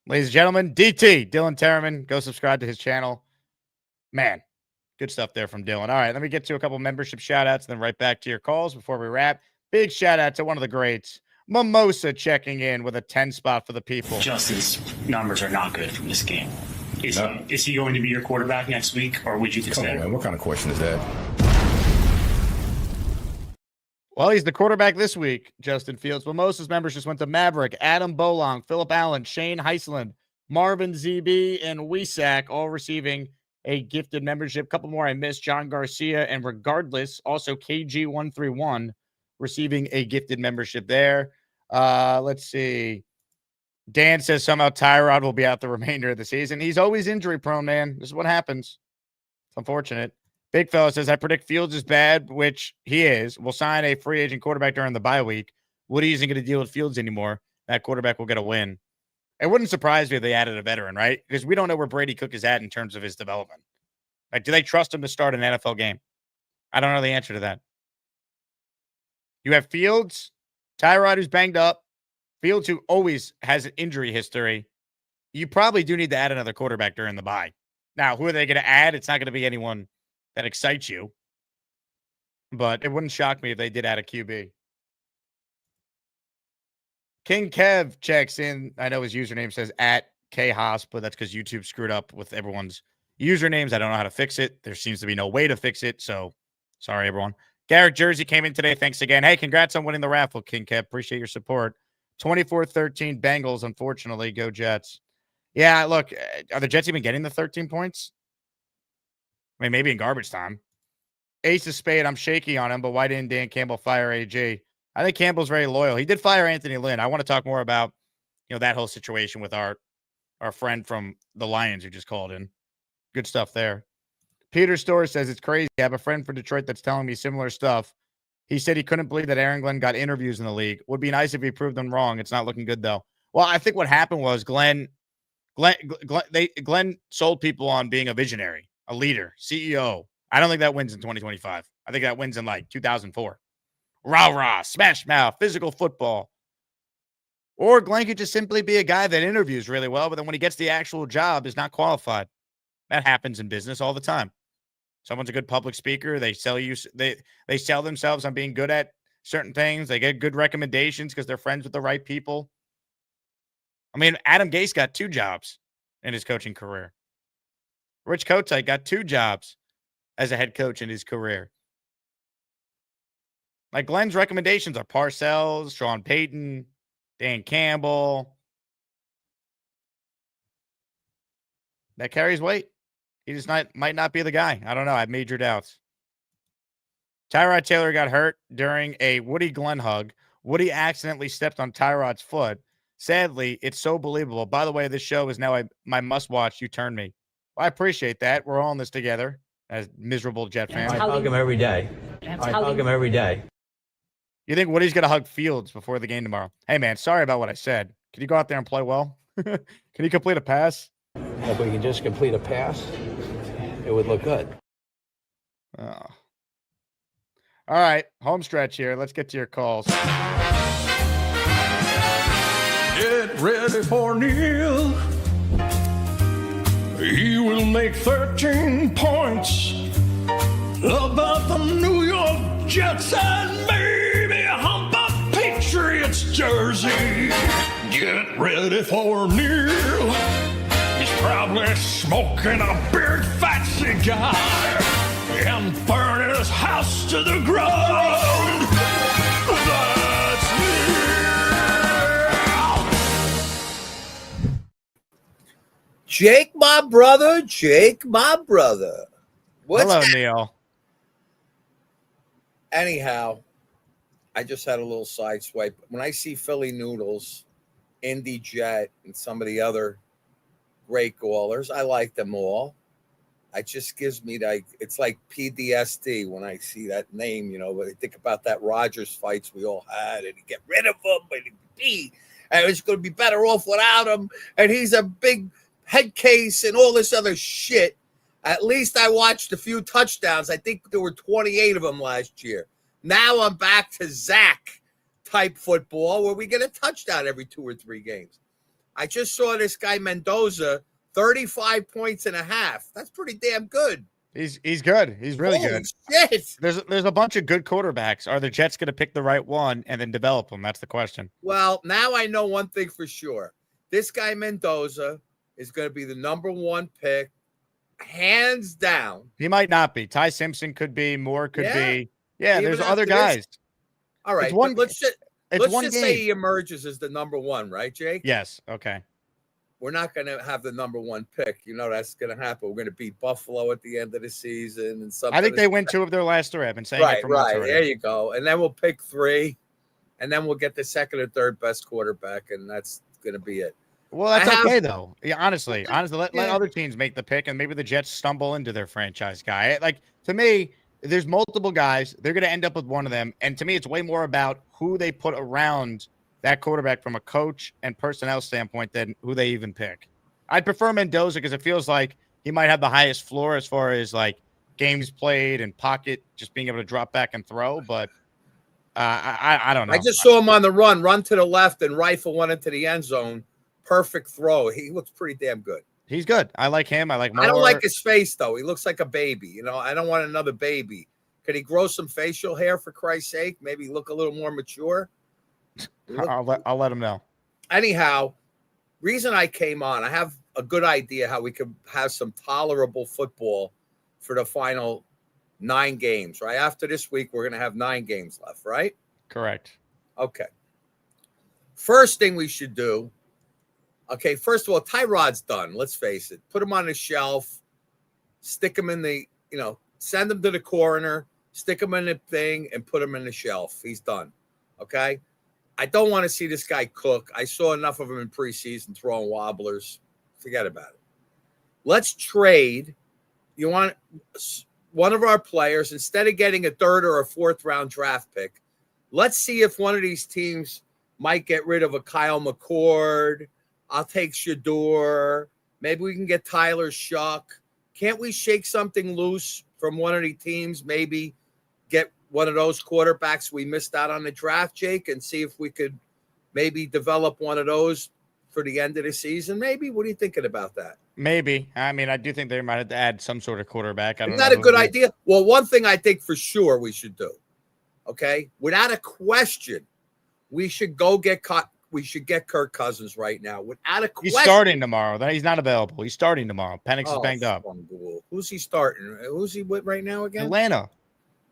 Ladies and gentlemen, DT, Dylan Terriman. Go subscribe to his channel. Man, good stuff there from Dylan. All right, let me get to a couple membership shout-outs and then right back to your calls before we wrap. Big shout-out to one of the greats, Mimosa, checking in with a 10 spot for the people. Justin's numbers are not good from this game. Is he going to be your quarterback next week, or would you consider? Come on, man. What kind of question is that? Well, he's the quarterback this week, Justin Fields. Mimosa's members just went to Maverick, Adam Bolong, Philip Allen, Shane Heisland, Marvin ZB, and Wesak, all receiving a gifted membership. Couple more I missed: John Garcia and Regardless, also KG131, receiving a gifted membership there. Let's see. Dan says somehow Tyrod will be out the remainder of the season. He's always injury prone, man. This is what happens. It's unfortunate. Big fella says, I predict Fields is bad, which he is. We'll sign a free agent quarterback during the bye week. Woody isn't going to deal with Fields anymore. That quarterback will get a win. It wouldn't surprise me if they added a veteran, right? Because we don't know where Brady Cook is at in terms of his development. Like, do they trust him to start an NFL game? I don't know the answer to that. You have Fields, Tyrod, who's banged up, Fields, who always has an injury history. You probably do need to add another quarterback during the bye. Now, who are they going to add? It's not going to be anyone that excites you. But it wouldn't shock me if they did add a QB. King Kev checks in. I know his username says @KHOS, but that's because YouTube screwed up with everyone's usernames. I don't know how to fix it. There seems to be no way to fix it. So sorry, everyone. Garrett Jersey came in today. Thanks again. Hey, congrats on winning the raffle, King Kev. Appreciate your support. 24-13 Bengals, unfortunately. Go Jets. Yeah, look, are the Jets even getting the 13 points? I mean, maybe in garbage time. Ace of Spade, I'm shaky on him, but why didn't Dan Campbell fire AG? I think Campbell's very loyal. He did fire Anthony Lynn. I want to talk more about, that whole situation with our friend from the Lions who just called in. Good stuff there. Peter Storr says it's crazy. I have a friend from Detroit that's telling me similar stuff. He said he couldn't believe that Aaron Glenn got interviews in the league. Would be nice if he proved them wrong. It's not looking good though. Well, I think what happened was Glenn sold people on being a visionary, a leader, CEO. I don't think that wins in 2025. I think that wins in like 2004. Rah-rah, smash mouth, physical football. Or Glenn could just simply be a guy that interviews really well, but then when he gets the actual job, is not qualified. That happens in business all the time. Someone's a good public speaker. They sell themselves on being good at certain things. They get good recommendations because they're friends with the right people. I mean, Adam Gase got 2 jobs in his coaching career. Rich Kotite got 2 jobs as a head coach in his career. Like Glenn's recommendations are Parcells, Sean Payton, Dan Campbell. That carries weight. He just might not be the guy. I don't know. I have major doubts. Tyrod Taylor got hurt during a Woody Glenn hug. Woody accidentally stepped on Tyrod's foot. Sadly, it's so believable. By the way, this show is now my must-watch. You turned me. Well, I appreciate that. We're all in this together as miserable Jet fans. I hug him every day. I hug him every day. You think Woody's going to hug Fields before the game tomorrow? Hey, man, sorry about what I said. Can you go out there and play well? Can you complete a pass? If we can just complete a pass, it would look good. Oh. All right, home stretch here. Let's get to your calls. Get ready for Neil. He will make 13 points about the New York Jets and maybe hump a Patriots jersey. Get ready for Neil. He's probably smoking a big fat cigar and burning his house to the ground. That's Neil. Jake, my brother. Hello, Neil. Anyhow, I just had a little side swipe. When I see Philly Noodles, Indy Jet, and some of the other great callers, I like them all. It just gives me it's like PTSD when I see that name, when I think about that Rodgers fights we all had and get rid of him, and it's going to be better off without him. And he's a big head case and all this other shit. At least I watched a few touchdowns. I think there were 28 of them last year. Now I'm back to Zach type football where we get a touchdown every 2 or 3 games. I just saw this guy Mendoza, 35 points and a half. That's pretty damn good. He's good. He's really Holy good. Shit. There's a bunch of good quarterbacks. Are the Jets going to pick the right one and then develop them? That's the question. Well, now I know one thing for sure. This guy Mendoza is going to be the number 1 pick. Hands down. He might not be. Ty Simpson could be. Moore could be. Yeah, Even there's other guys. All right. Let's just say he emerges as the number 1, right, Jake? Yes. Okay. We're not going to have the number 1 pick. That's going to happen. We're going to beat Buffalo at the end of the season. And I think they win 2 of their last 3. I've been saying it for months already. There you go. And then we'll pick 3. And then we'll get the second or third best quarterback. And that's going to be it. Well, that's okay though. Yeah, honestly, let other teams make the pick, and maybe the Jets stumble into their franchise guy. Like, to me, there's multiple guys. They're going to end up with one of them, and to me, it's way more about who they put around that quarterback from a coach and personnel standpoint than who they even pick. I'd prefer Mendoza because it feels like he might have the highest floor as far as like games played and pocket, just being able to drop back and throw. But I don't know. I just saw him on the run to the left and rifle one into the end zone. Perfect throw. He looks pretty damn good. He's good. I like him. I like more. I don't like his face, though. He looks like a baby. You know, I don't want another baby. Could he grow some facial hair, for Christ's sake? Maybe look a little more mature? I'll let him know. Anyhow, reason I came on, I have a good idea how we could have some tolerable football for the final 9 games, right? After this week, we're going to have 9 games left, right? Correct. Okay. First thing we should do, okay, first of all, Tyrod's done. Let's face it. Put him on the shelf, stick him in the, send him to the coroner, stick him in the thing, and put him in the shelf. He's done. Okay? I don't want to see this guy cook. I saw enough of him in preseason throwing wobblers. Forget about it. Let's trade. You want one of our players, instead of getting a 3rd or a 4th round draft pick, let's see if one of these teams might get rid of a Kyle McCord. I'll take Shador. Maybe we can get Tyler Shuck. Can't we shake something loose from one of the teams? Maybe get one of those quarterbacks we missed out on the draft, Jake, and see if we could maybe develop one of those for the end of the season. Maybe. What are you thinking about that? Maybe. I mean, I do think they might have to add some sort of quarterback. Isn't that a good idea? Well, one thing I think for sure we should do, okay, without a question, we should go get caught. We should get Kirk Cousins right now without a question. He's starting tomorrow. He's not available. He's starting tomorrow. Penix is banged up. Who's he starting? Who's he with right now again? Atlanta.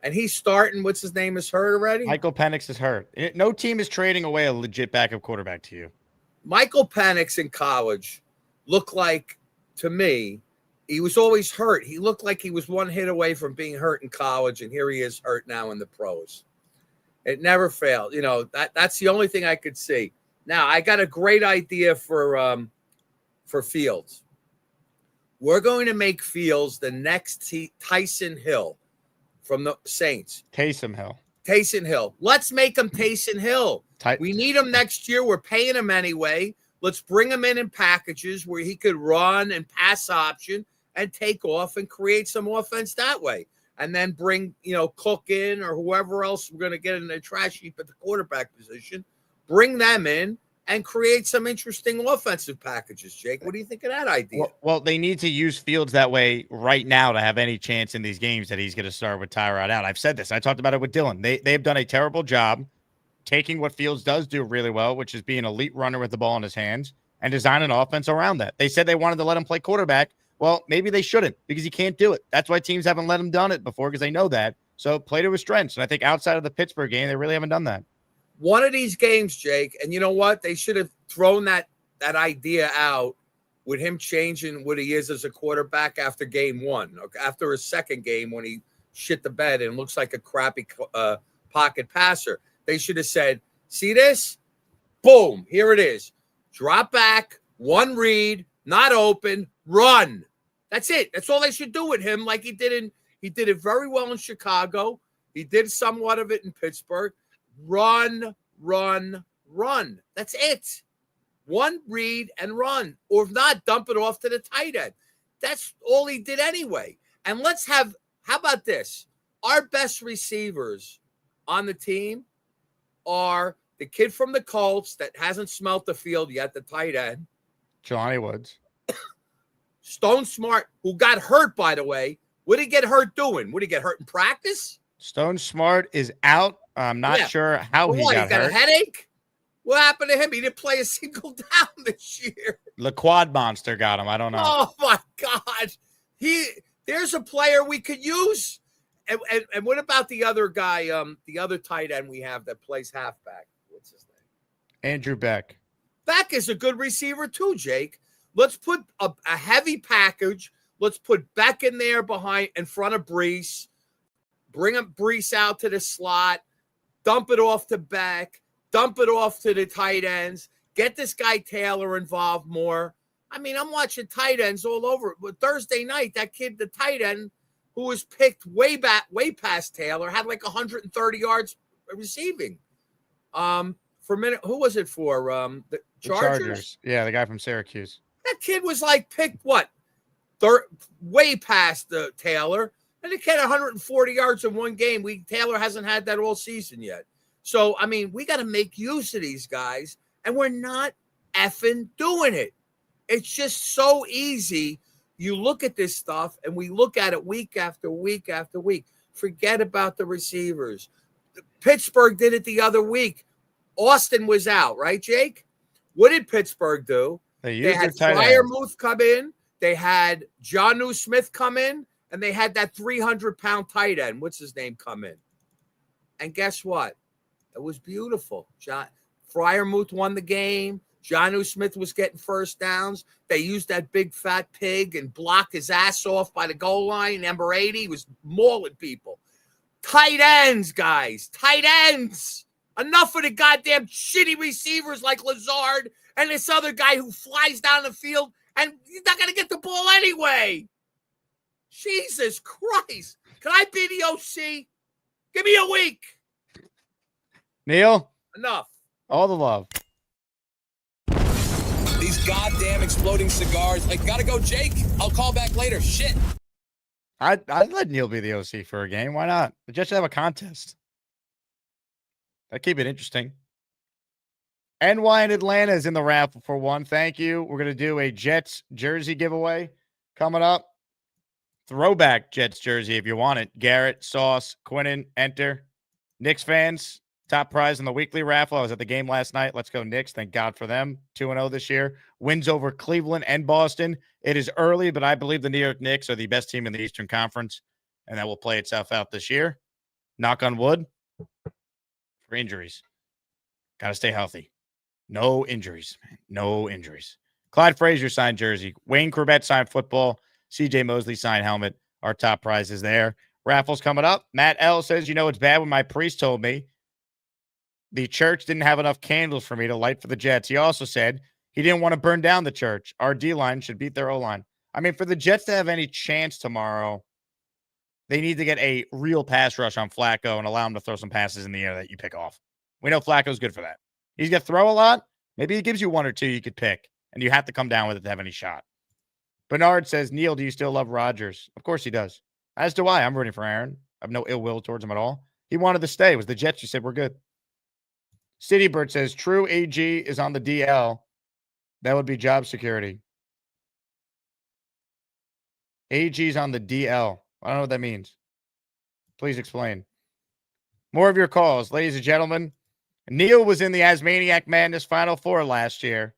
And he's starting. What's his name? Is hurt already? Michael Penix is hurt. No team is trading away a legit backup quarterback to you. Michael Penix in college looked like, to me, he was always hurt. He looked like he was one hit away from being hurt in college, and here he is hurt now in the pros. It never failed. That's the only thing I could see. Now, I got a great idea for Fields. We're going to make Fields the next Tyson Hill from the Saints. Taysom Hill. Taysom Hill. Let's make him Taysom Hill. We need him next year. We're paying him anyway. Let's bring him in packages where he could run and pass option and take off and create some offense that way. And then bring, Cook in or whoever else we're going to get in the trash heap at the quarterback position. Bring them in and create some interesting offensive packages, Jake. What do you think of that idea? Well, they need to use Fields that way right now to have any chance in these games that he's going to start with Tyrod out. I've said this. I talked about it with Dylan. They've done a terrible job taking what Fields does do really well, which is be an elite runner with the ball in his hands, and design an offense around that. They said they wanted to let him play quarterback. Well, maybe they shouldn't because he can't do it. That's why teams haven't let him done it before because they know that. So play to his strengths. And I think outside of the Pittsburgh game, they really haven't done that. One of these games, Jake, and you know what? They should have thrown that idea out with him changing what he is as a quarterback after game 1, after his second game when he shit the bed and looks like a crappy pocket passer. They should have said, see this? Boom, here it is. Drop back, one read, not open, run. That's it. That's all they should do with him like he did it very well in Chicago. He did somewhat of it in Pittsburgh. Run, run, run. That's it. One read and run. Or if not, dump it off to the tight end. That's all he did anyway. And let's have, how about this? Our best receivers on the team are the kid from the Colts that hasn't smelt the field yet, the tight end. Johnny Woods. Stone Smart, who got hurt, by the way. What did he get hurt doing? Would he get hurt in practice? Stone Smart is out. I'm not sure how he got hurt. He got a headache? What happened to him? He didn't play a single down this year. The quad monster got him. I don't know. Oh, my God. There's a player we could use. And what about the other guy, the other tight end we have that plays halfback? What's his name? Andrew Beck. Beck is a good receiver too, Jake. Let's put a heavy package. Let's put Beck in there in front of Brees. Bring Brees out to the slot. Dump it off to Beck. Dump it off to the tight ends. Get this guy Taylor involved more. I mean, I'm watching tight ends all over. But Thursday night, that kid, the tight end, who was picked way past Taylor, had like 130 yards receiving. For a minute, who was it for? The Chargers? Yeah, the guy from Syracuse. That kid was like picked way past the Taylor, and the kid had 140 yards in one game. Taylor hasn't had that all season yet. So I mean, we got to make use of these guys, and we're not effing doing it. It's just so easy. You look at this stuff, and we look at it week after week after week. Forget about the receivers. Pittsburgh did it the other week. Austin was out, right, Jake? What did Pittsburgh do? They had Freiermuth come in. They had Jonnu Smith come in, and they had that 300-pound tight end. What's his name come in? And guess what? It was beautiful. Freiermuth won the game. Jonnu Smith was getting first downs. They used that big fat pig and blocked his ass off by the goal line. Number 80 was mauling people. Tight ends, guys. Tight ends. Enough of the goddamn shitty receivers like Lazard and this other guy who flies down the field and he's not going to get the ball anyway. Jesus Christ. Can I be the OC? Give me a week. Neil? Enough. All the love. These goddamn exploding cigars. I gotta go, Jake. I'll call back later. Shit. I'd let Neil be the OC for a game. Why not? The Jets should have a contest. That'd keep it interesting. NY in Atlanta is in the raffle for one. Thank you. We're going to do a Jets jersey giveaway coming up. Throwback Jets jersey if you want it. Garrett, Sauce, Quinnen, enter. Knicks fans, top prize in the weekly raffle. I was at the game last night. Let's go Knicks. Thank God for them. 2-0 this year. Wins over Cleveland and Boston. It is early, but I believe the New York Knicks are the best team in the Eastern Conference, and that will play itself out this year. Knock on wood. For injuries. Got to stay healthy. No injuries, man. No injuries. Clyde Frazier signed jersey. Wayne Corbett signed football. CJ Mosley signed helmet. Our top prize is there. Raffles coming up. Matt L says, it's bad when my priest told me the church didn't have enough candles for me to light for the Jets. He also said he didn't want to burn down the church. Our D-line should beat their O-line. I mean, for the Jets to have any chance tomorrow, they need to get a real pass rush on Flacco and allow him to throw some passes in the air that you pick off. We know Flacco's good for that. He's going to throw a lot. Maybe he gives you one or two you could pick, and you have to come down with it to have any shot. Bernard says, Neil, do you still love Rodgers? Of course he does. As do I. I'm rooting for Aaron. I have no ill will towards him at all. He wanted to stay. It was the Jets who said we're good. Citybird says, true AG is on the DL. That would be job security. AG's on the DL. I don't know what that means. Please explain. More of your calls, ladies and gentlemen. Neil was in the Asmaniac Madness Final Four last year,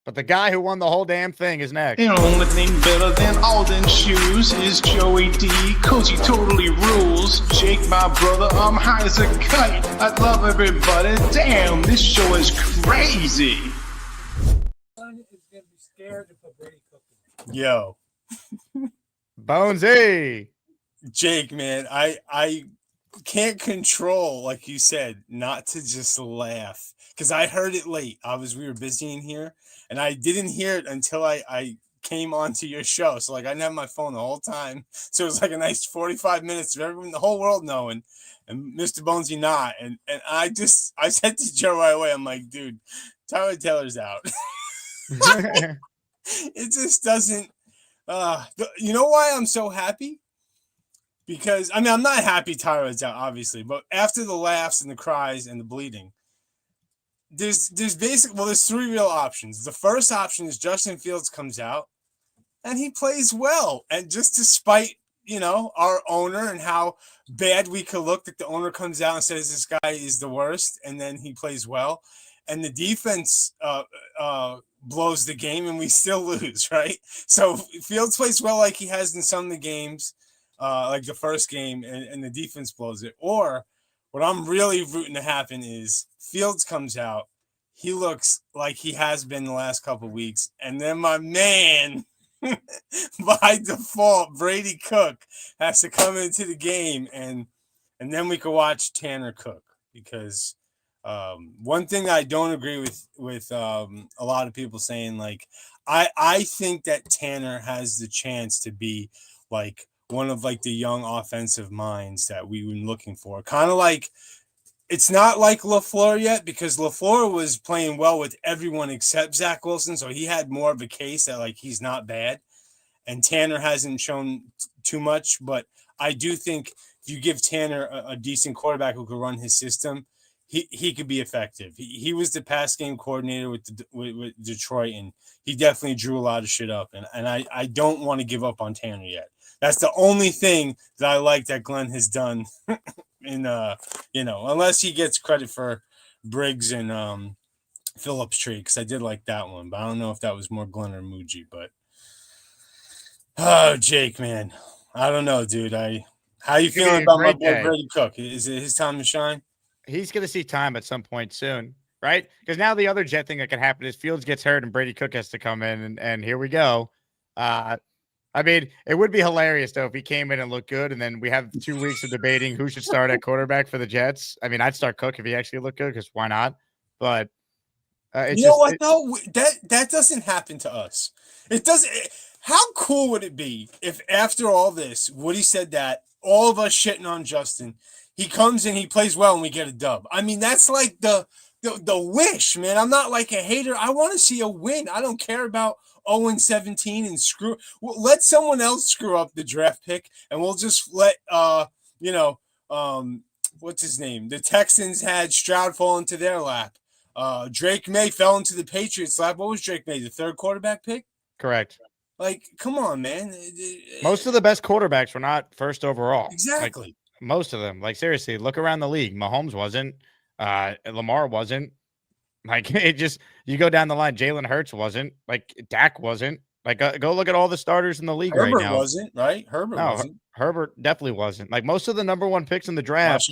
but the guy who won the whole damn thing is next. The only thing better than Alden shoes is Joey D, 'cause he totally rules. Jake, my brother, I'm high as a kite. I love everybody. Damn, this show is crazy. Yo. Bonesy. Jake, man, I can't control, like you said, not to just laugh, because I heard it late. We were busy in here, and I didn't hear it until I came onto your show. So like I didn't have my phone the whole time, so it was like a nice 45 minutes of everyone, the whole world knowing, and Mr. Bonesy not. And I said to Joe right away, I'm like, dude, Tyrod Taylor's out. It just doesn't. You know why I'm so happy? Because, I mean, I'm not happy Tyrod's out, obviously, but after the laughs and the cries and the bleeding, there's three real options. The first option is Justin Fields comes out and he plays well. And just to spite, our owner and how bad we could look, that the owner comes out and says this guy is the worst, and then he plays well. And the defense blows the game and we still lose, right? So Fields plays well like he has in some of the games. Like the first game, and the defense blows it. Or what I'm really rooting to happen is Fields comes out. He looks like he has been the last couple of weeks. And then my man, by default, Brady Cook, has to come into the game. And then we can watch Tanner cook, because One thing I don't agree with a lot of people saying, like, I think that Tanner has the chance to be like one of like the young offensive minds that we've been looking for. Kind of like, it's not like LaFleur yet, because LaFleur was playing well with everyone except Zach Wilson, so he had more of a case that like he's not bad. And Tanner hasn't shown too much, but I do think if you give Tanner a decent quarterback who could run his system, he could be effective. He was the pass game coordinator with Detroit, and he definitely drew a lot of shit up. And I don't want to give up on Tanner yet. That's the only thing that I like that Glenn has done in unless he gets credit for Briggs and Phillips tree, because I did like that one, but I don't know if that was more Glenn or Muji. But oh, Jake, man, I don't know, dude. How you feeling about my boy Brady Cook? Is it his time to shine? He's going to see time at some point soon, right? Because now the other Jet thing that can happen is Fields gets hurt and Brady Cook has to come in, and here we go. I mean, it would be hilarious, though, if he came in and looked good, and then we have 2 weeks of debating who should start at quarterback for the Jets. I mean, I'd start Cook if he actually looked good, because why not? But you know what, though? That doesn't happen to us. It doesn't. How cool would it be if after all this, Woody said that, all of us shitting on Justin, he comes in, he plays well, and we get a dub? I mean, that's like the wish, man. I'm not like a hater. I want to see a win. I don't care about 0-17 and screw. Let someone else screw up the draft pick, and we'll just let what's his name? The Texans had Stroud fall into their lap. Drake May fell into the Patriots' lap. What was Drake May? The third quarterback pick? Correct. Like, come on, man. Most of the best quarterbacks were not first overall. Exactly. Like, most of them. Like, seriously, look around the league. Mahomes wasn't. Lamar wasn't. Like, it just, you go down the line. Jalen Hurts wasn't. Like, Dak wasn't. Like, go look at all the starters in the league right now. Herbert wasn't, right? Herbert wasn't. Herbert definitely wasn't. Like, most of the number one picks in the draft.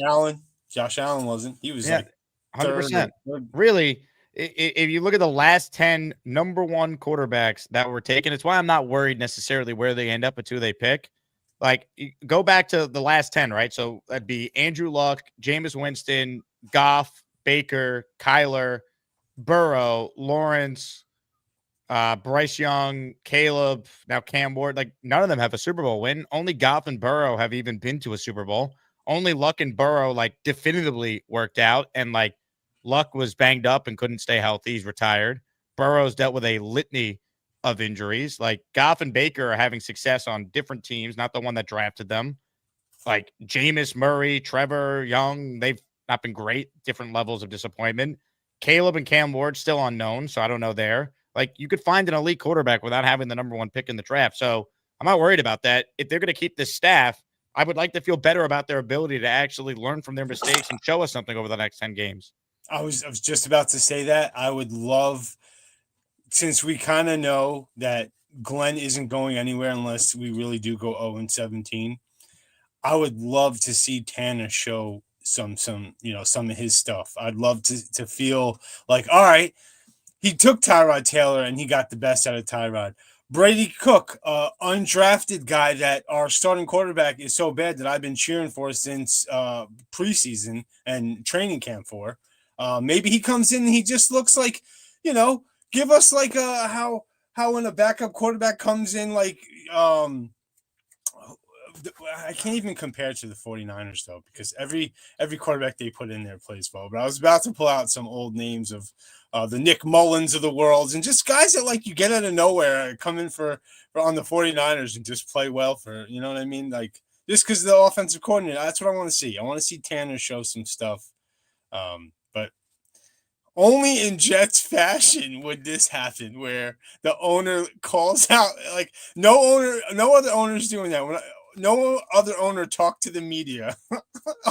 Josh Allen wasn't. He was like 100%. Really, if you look at the last 10 number one quarterbacks that were taken, it's why I'm not worried necessarily where they end up and who they pick. Like, go back to the last 10, right? So that'd be Andrew Luck, Jameis Winston, Goff, Baker, Kyler, Burrow, Lawrence, Bryce Young, Caleb, now Cam Ward. Like, none of them have a Super Bowl win. Only Goff and Burrow have even been to a Super Bowl. Only Luck and Burrow, like, definitively worked out. And, like, Luck was banged up and couldn't stay healthy. He's retired. Burrow's dealt with a litany of injuries. Like, Goff and Baker are having success on different teams, not the one that drafted them. Like, Jameis, Murray, Trevor, Young, they've not been great. Different levels of disappointment. Caleb and Cam Ward still unknown, so I don't know there. Like, you could find an elite quarterback without having the number one pick in the draft. So I'm not worried about that. If they're going to keep this staff, I would like to feel better about their ability to actually learn from their mistakes and show us something over the next 10 games. I was just about to say that. I would love, since we kind of know that Glenn isn't going anywhere unless we really do go 0-17, I would love to see Tanner show some of his stuff. I'd love to feel like, all right, he took Tyrod Taylor and he got the best out of Tyrod. Brady Cook, undrafted guy that our starting quarterback is so bad that I've been cheering for since preseason and training camp for. Maybe he comes in and he just looks like, give us like how when a backup quarterback comes in, like, I can't even compare it to the 49ers, though, because every quarterback they put in there plays well. But I was about to pull out some old names of the Nick Mullins of the world, and just guys that, like, you get out of nowhere, come in for on the 49ers and just play well for, you know what I mean? Like, just because the offensive coordinator, that's what I want to see. I want to see Tanner show some stuff. But only in Jets fashion would this happen, where the owner calls out, like, no other owner's doing that. No other owner talked to the media,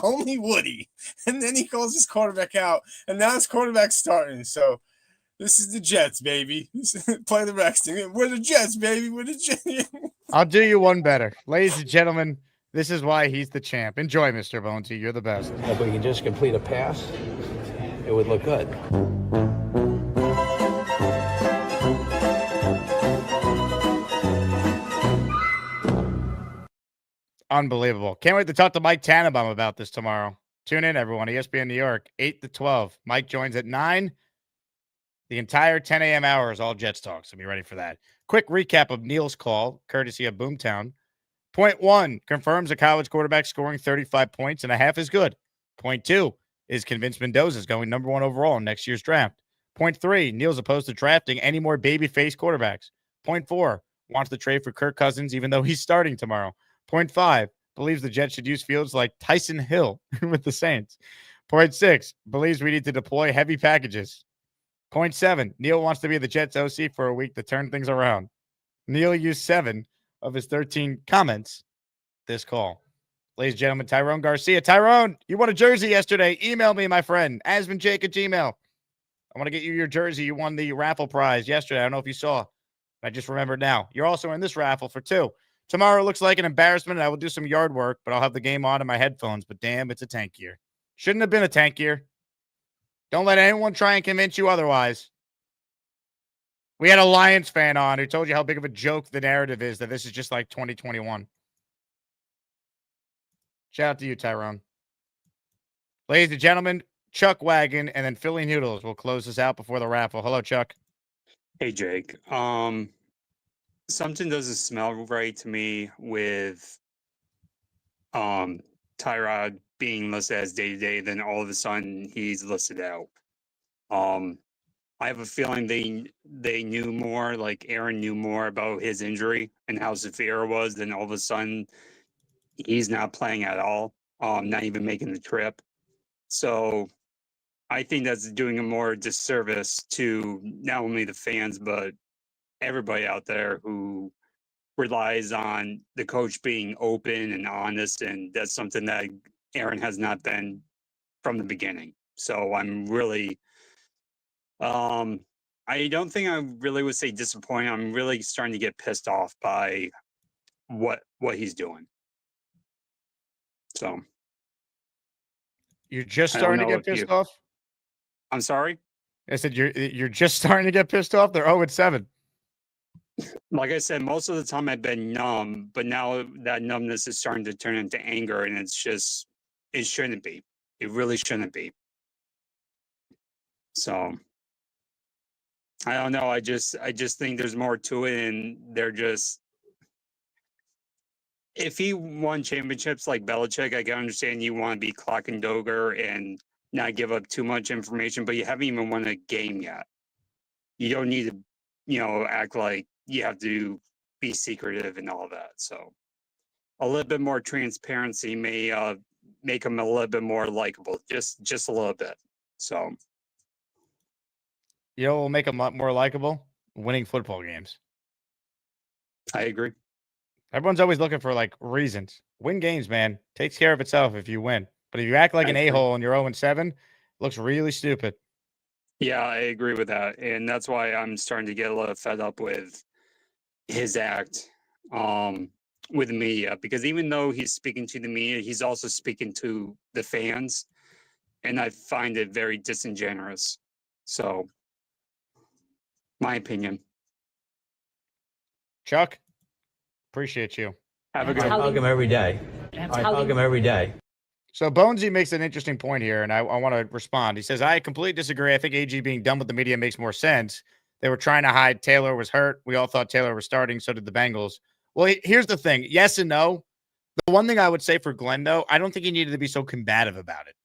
only Woody. And then he calls his quarterback out, and now his quarterback's starting. So this is the Jets, baby. Play the rest. We're the Jets, baby. We're the Jets. I'll do you one better. Ladies and gentlemen, this is why he's the champ. Enjoy, Mr. Bonesy. You're the best. If we can just complete a pass, it would look good. Unbelievable. Can't wait to talk to Mike Tannenbaum about this tomorrow. Tune in, everyone. ESPN New York, 8 to 12. Mike joins at 9. The entire 10 a.m. hour is all Jets talk, so be ready for that. Quick recap of Neil's call, courtesy of Boomtown. Point 1, confirms a college quarterback scoring 35 points and a half is good. Point 2 is convinced Mendoza is going number 1 overall in next year's draft. Point 3, Neil's opposed to drafting any more baby-faced quarterbacks. Point 4, wants to trade for Kirk Cousins even though he's starting tomorrow. Point 5, believes the Jets should use Fields like Tyson Hill with the Saints. Point 6, believes we need to deploy heavy packages. Point 7, Neil wants to be the Jets OC for a week to turn things around. Neil used 7 of his 13 comments this call. Ladies and gentlemen, Tyrone Garcia. Tyrone, you won a jersey yesterday. Email me, my friend. AsmanJake at Gmail. I want to get you your jersey. You won the raffle prize yesterday. I don't know if you saw. I just remembered now. You're also in this raffle for 2. Tomorrow looks like an embarrassment, and I will do some yard work, but I'll have the game on in my headphones. But damn, it's a tank year. Shouldn't have been a tank year. Don't let anyone try and convince you otherwise. We had a Lions fan on who told you how big of a joke the narrative is that this is just like 2021. Shout out to you, Tyrone. Ladies and gentlemen, Chuck Wagon and then Philly Noodles will close this out before the raffle. Hello, Chuck. Hey, Jake. Something doesn't smell right to me with Tyrod being listed as day-to-day, then all of a sudden he's listed out. I have a feeling they knew more, like Aaron knew more about his injury and how severe it was, then all of a sudden he's not playing at all, not even making the trip. So I think that's doing a more disservice to not only the fans, but everybody out there who relies on the coach being open and honest. And that's something that Aaron has not been from the beginning. So I'm really, I don't think I really would say disappointed. I'm really starting to get pissed off by what he's doing. So you're just starting to get pissed off? I'm sorry? I said you're just starting to get pissed off? They're 0-7. Like I said, most of the time I've been numb, but now that numbness is starting to turn into anger, and it's just, it shouldn't be. It really shouldn't be. So I don't know. I just think there's more to it, and they're just, if he won championships like Belichick, I can understand you want to be clock and dogger and not give up too much information, but you haven't even won a game yet. You don't need to, act like you have to be secretive and all that. So a little bit more transparency may make him a little bit more likable, just a little bit. So will make him more likable? Winning football games. I agree. Everyone's always looking for like reasons. Win games, man. Takes care of itself if you win. But if you act like an a-hole and you're 0-7, it looks really stupid. Yeah, I agree with that. And that's why I'm starting to get a little fed up with his act with the media. Because even though he's speaking to the media, he's also speaking to the fans. And I find it very disingenuous. So, my opinion. Chuck, appreciate you. Have a good I hug him every day. I hug him every day. So Bonesy makes an interesting point here, and I want to respond. He says, I completely disagree. I think AG being done with the media makes more sense. They were trying to hide Taylor was hurt. We all thought Taylor was starting. So did the Bengals. Well, here's the thing. Yes and no. The one thing I would say for Glenn, though, I don't think he needed to be so combative about it.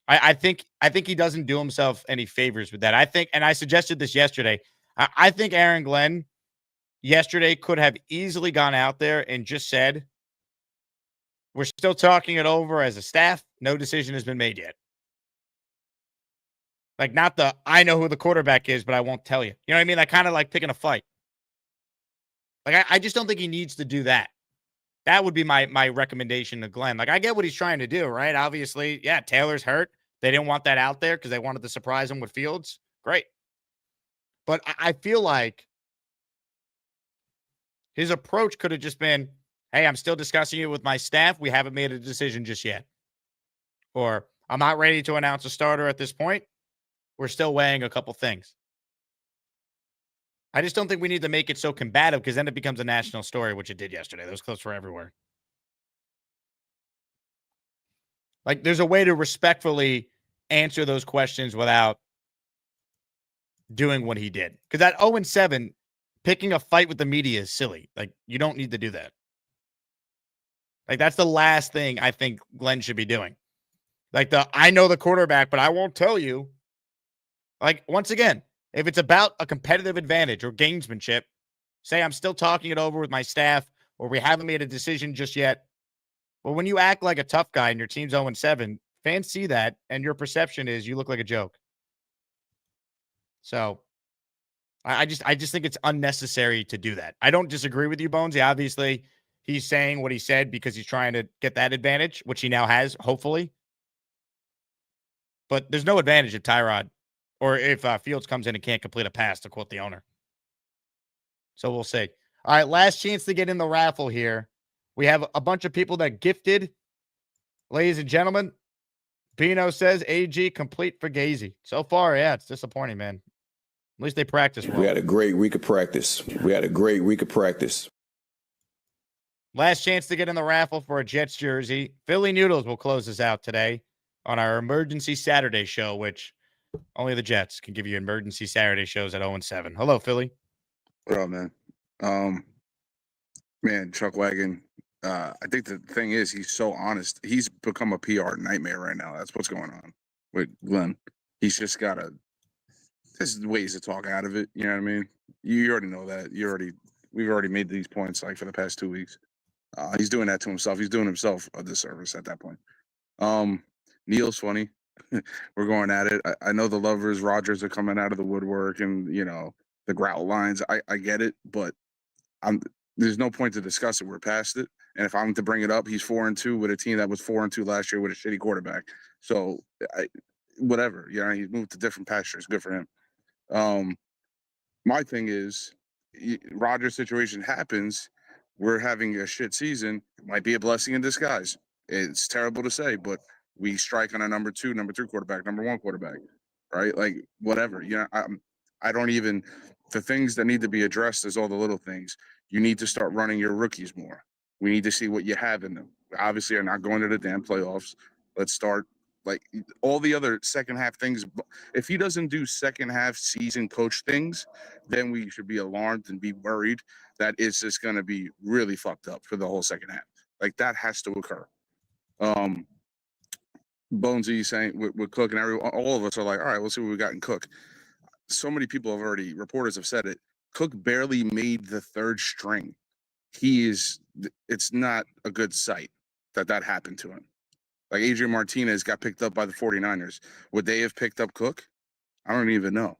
I think he doesn't do himself any favors with that. I think, and I suggested this yesterday, I think Aaron Glenn yesterday could have easily gone out there and just said, we're still talking it over as a staff. No decision has been made yet. Like, not the, I know who the quarterback is, but I won't tell you. You know what I mean? Like, kind of like picking a fight. Like, I just don't think he needs to do that. That would be my recommendation to Glenn. Like, I get what he's trying to do, right? Obviously, yeah, Taylor's hurt. They didn't want that out there because they wanted to surprise him with Fields. Great. But I feel like his approach could have just been, hey, I'm still discussing it with my staff. We haven't made a decision just yet. Or I'm not ready to announce a starter at this point. We're still weighing a couple things. I just don't think we need to make it so combative because then it becomes a national story, which it did yesterday. Those clips were everywhere. Like, there's a way to respectfully answer those questions without doing what he did. Because at 0-7, picking a fight with the media is silly. Like, you don't need to do that. Like, that's the last thing I think Glenn should be doing. Like, I know the quarterback, but I won't tell you. Like, once again, if it's about a competitive advantage or gamesmanship, say I'm still talking it over with my staff or we haven't made a decision just yet. But when you act like a tough guy and your team's 0-7, fans see that, and your perception is you look like a joke. So I just think it's unnecessary to do that. I don't disagree with you, Bonesy. Obviously, he's saying what he said because he's trying to get that advantage, which he now has, hopefully. But there's no advantage if Tyrod or if Fields comes in and can't complete a pass, to quote the owner. So we'll see. All right, last chance to get in the raffle here. We have a bunch of people that gifted. Ladies and gentlemen, Pino says AG complete for Gazy. So far, yeah, it's disappointing, man. At least they practice well. We had a great week of practice. Last chance to get in the raffle for a Jets jersey. Philly Noodles will close us out today on our emergency Saturday show, which only the Jets can give you emergency Saturday shows at 0-7. Hello, Philly. What up, man? Man, Chuck Wagon. I think the thing is he's so honest. He's become a PR nightmare right now. That's what's going on with Glenn. He's just got there's ways to talk out of it. You know what I mean? You already know that. We've already made these points like for the past 2 weeks. He's doing that to himself. He's doing himself a disservice at that point. Neil's funny. We're going at it. I know the lovers, Rogers, are coming out of the woodwork, and the grout lines. I get it, but there's no point to discuss it. We're past it. And if I'm to bring it up, he's 4-2 with a team that was 4-2 last year with a shitty quarterback. So whatever. He's moved to different pastures. Good for him. My thing is, Rodgers' situation happens. We're having a shit season. It might be a blessing in disguise. It's terrible to say, but we strike on a number 2 quarterback, number 1 quarterback, right? Like, whatever. I don't even – the things that need to be addressed is all the little things. You need to start running your rookies more. We need to see what you have in them. Obviously, you're not going to the damn playoffs. Let's start like all the other second half things. If he doesn't do second half season coach things, then we should be alarmed and be worried that it's just going to be really fucked up for the whole second half. Like, that has to occur. Bonesy saying with Cook and everyone, all of us are like, all right, we'll see what we got in Cook. So many people have already, reporters have said it. Cook barely made the third string. It's not a good sight that happened to him. Like, Adrian Martinez got picked up by the 49ers. Would they have picked up Cook? I don't even know.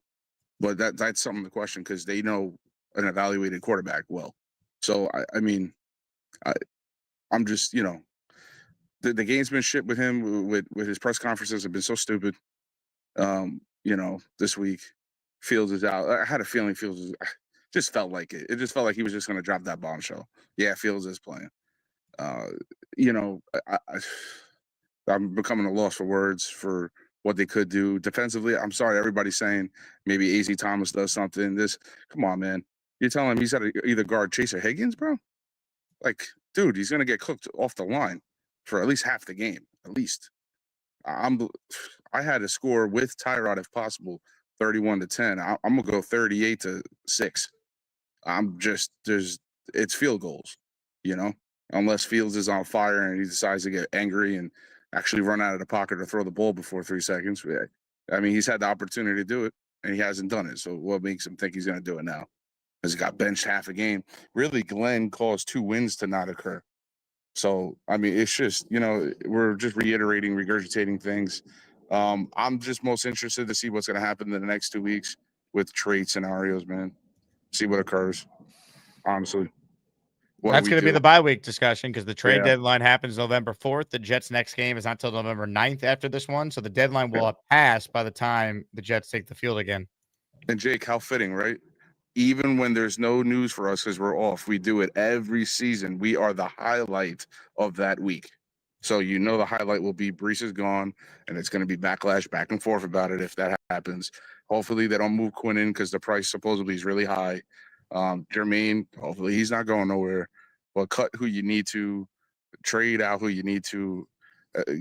But that's something to question because they know an evaluated quarterback well. So, I'm just, the gamesmanship with him, with his press conferences have been so stupid. This week, Fields is out. I had a feeling Fields just felt like it. It just felt like he was just going to drop that bombshell. Yeah, Fields is playing. I'm becoming a loss for words for what they could do defensively. I'm sorry, everybody's saying maybe AZ Thomas does something. Come on, man. You're telling him he's got to either guard Chase or Higgins, bro? Like, dude, he's going to get cooked off the line for at least half the game, at least. I had to score with Tyrod if possible, 31-10. I'm gonna go 38-6. It's field goals, unless Fields is on fire and he decides to get angry and actually run out of the pocket or throw the ball before 3 seconds. I mean, he's had the opportunity to do it and he hasn't done it. So what makes him think he's gonna do it now? Because he got benched half a game. Really, Glenn caused 2 wins to not occur. So, I mean, it's just, we're just reiterating, regurgitating things. I'm just most interested to see what's going to happen in the next 2 weeks with trade scenarios, man. See what occurs, honestly. That's going to be the bye week discussion because the trade deadline happens November 4th. The Jets' next game is not until November 9th after this one. So the deadline will have passed by the time the Jets take the field again. And Jake, how fitting, right? Even when there's no news for us because we're off, we do it every season. We are the highlight of that week. So the highlight will be Brees is gone, and it's going to be backlash back and forth about it if that happens. Hopefully they don't move Quinn in because the price supposedly is really high. Jermaine, hopefully he's not going nowhere. But cut who you need to, trade out who you need to.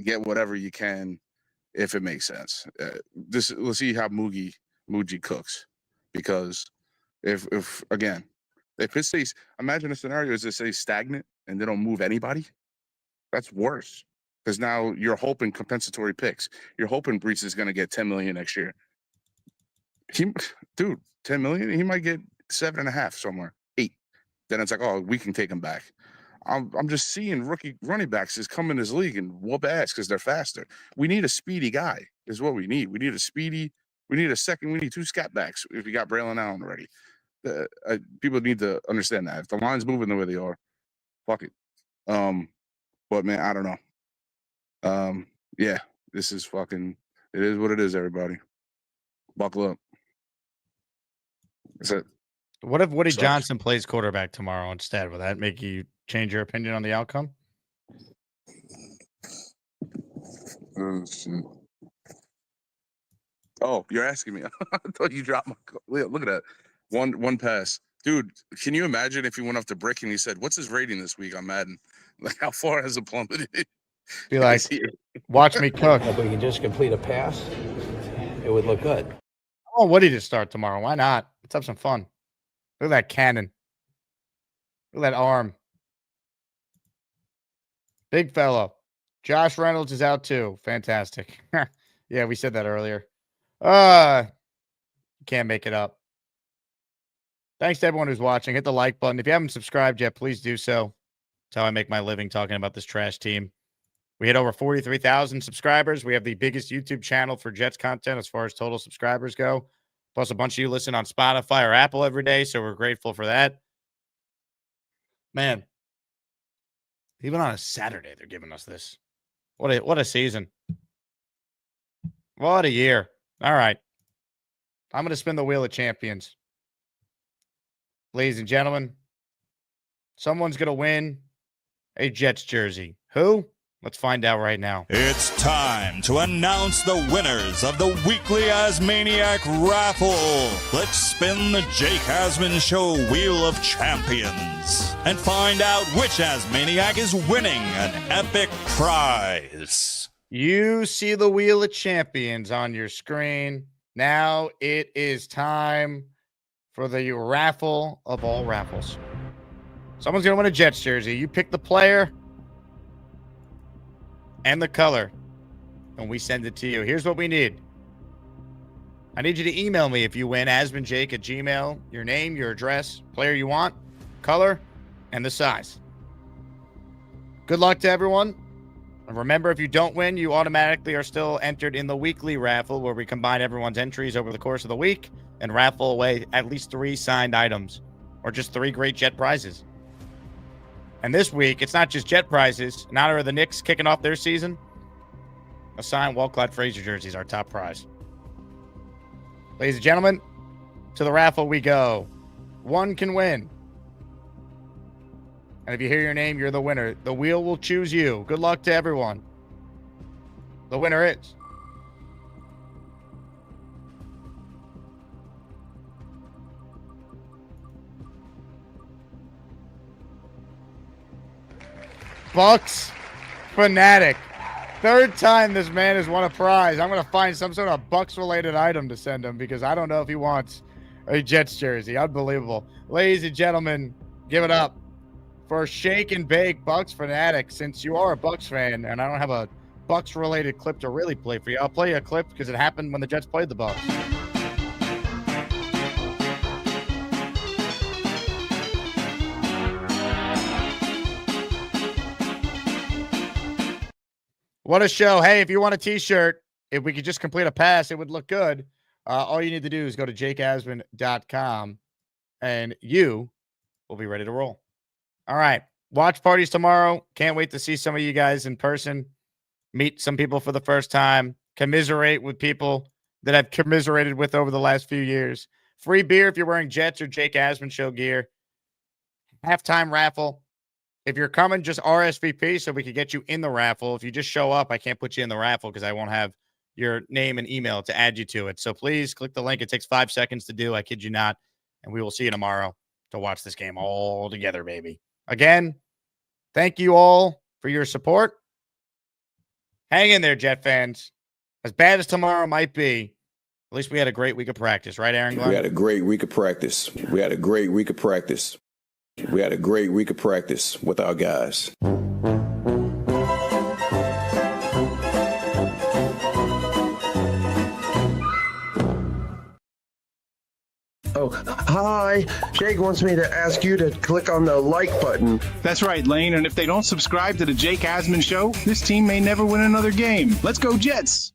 get whatever you can if it makes sense. We'll see how Muji cooks, because if it stays, imagine a scenario is it stays stagnant and they don't move anybody. That's worse, because now you're hoping compensatory picks. You're hoping Brees is going to get 10 million next year. 10 million, he might get 7.5 somewhere, 8. Then it's like, oh, we can take him back. I'm just seeing rookie running backs just come in this league and whoop ass because they're faster. We need a speedy guy, is what we need. We need a second. We need 2 scat backs if we got Braylon Allen already. People need to understand that. If the line's moving the way they are, fuck it. But man, I don't know. Yeah, this is fucking, it is what it is, everybody. Buckle up. That's it. What if Woody Johnson plays quarterback tomorrow instead? Will that make you change your opinion on the outcome? Oh, you're asking me. I thought you dropped my. Look at that. One pass. Dude, can you imagine if he went off the brick and he said, what's his rating this week on Madden? Like, how far has it plummeted? Be like, watch me cook. If we can just complete a pass, it would look good. I want Woody to start tomorrow. Why not? Let's have some fun. Look at that cannon. Look at that arm. Big fellow. Josh Reynolds is out too. Fantastic. Yeah, we said that earlier. Can't make it up. Thanks to everyone who's watching. Hit the like button. If you haven't subscribed yet, please do so. That's how I make my living talking about this trash team. We hit over 43,000 subscribers. We have the biggest YouTube channel for Jets content as far as total subscribers go. Plus, a bunch of you listen on Spotify or Apple every day, so we're grateful for that. Man, even on a Saturday, they're giving us this. What a season. What a year. All right. I'm going to spin the wheel of champions. Ladies and gentlemen, someone's going to win a Jets jersey. Who? Let's find out right now. It's time to announce the winners of the weekly Asmaniac raffle. Let's spin the Jake Asman Show Wheel of Champions and find out which Asmaniac is winning an epic prize. You see the Wheel of Champions on your screen. Now it is time for the raffle of all raffles. Someone's going to win a Jets jersey. You pick the player and the color, and we send it to you. Here's what we need. I need you to email me if you win, asmanjake@gmail.com, your name, your address, player you want, color, and the size. Good luck to everyone. And remember, if you don't win, you automatically are still entered in the weekly raffle, where we combine everyone's entries over the course of the week and raffle away at least 3 signed items, or just 3 great Jet prizes. And this week, it's not just Jet prizes. In honor of the Knicks kicking off their season, a signed Walt-Clyde Frazier jersey is our top prize. Ladies and gentlemen, to the raffle we go. One can win. And if you hear your name, you're the winner. The wheel will choose you. Good luck to everyone. The winner is... Bucks Fanatic. 3rd time this man has won a prize. I'm going to find some sort of Bucks-related item to send him, because I don't know if he wants a Jets jersey. Unbelievable. Ladies and gentlemen, give it up for Shake and Bake Bucks Fanatic. Since you are a Bucks fan, and I don't have a Bucks-related clip to really play for you, I'll play you a clip because it happened when the Jets played the Bucks. What a show. Hey, if you want a t-shirt, if we could just complete a pass, it would look good. All you need to do is go to jakeasman.com and you will be ready to roll. All right. Watch parties tomorrow. Can't wait to see some of you guys in person. Meet some people for the first time. Commiserate with people that I've commiserated with over the last few years. Free beer if you're wearing Jets or Jake Asman Show gear. Halftime raffle. If you're coming, just RSVP so we can get you in the raffle. If you just show up, I can't put you in the raffle because I won't have your name and email to add you to it. So please click the link. It takes 5 seconds to do. I kid you not. And we will see you tomorrow to watch this game all together, baby. Again, thank you all for your support. Hang in there, Jet fans. As bad as tomorrow might be, at least we had a great week of practice, right, Aaron Glenn? We had a great week of practice. We had a great week of practice. We had a great week of practice with our guys. Oh, hi. Jake wants me to ask you to click on the like button. That's right, Lane. And if they don't subscribe to the Jake Asman Show, this team may never win another game. Let's go, Jets.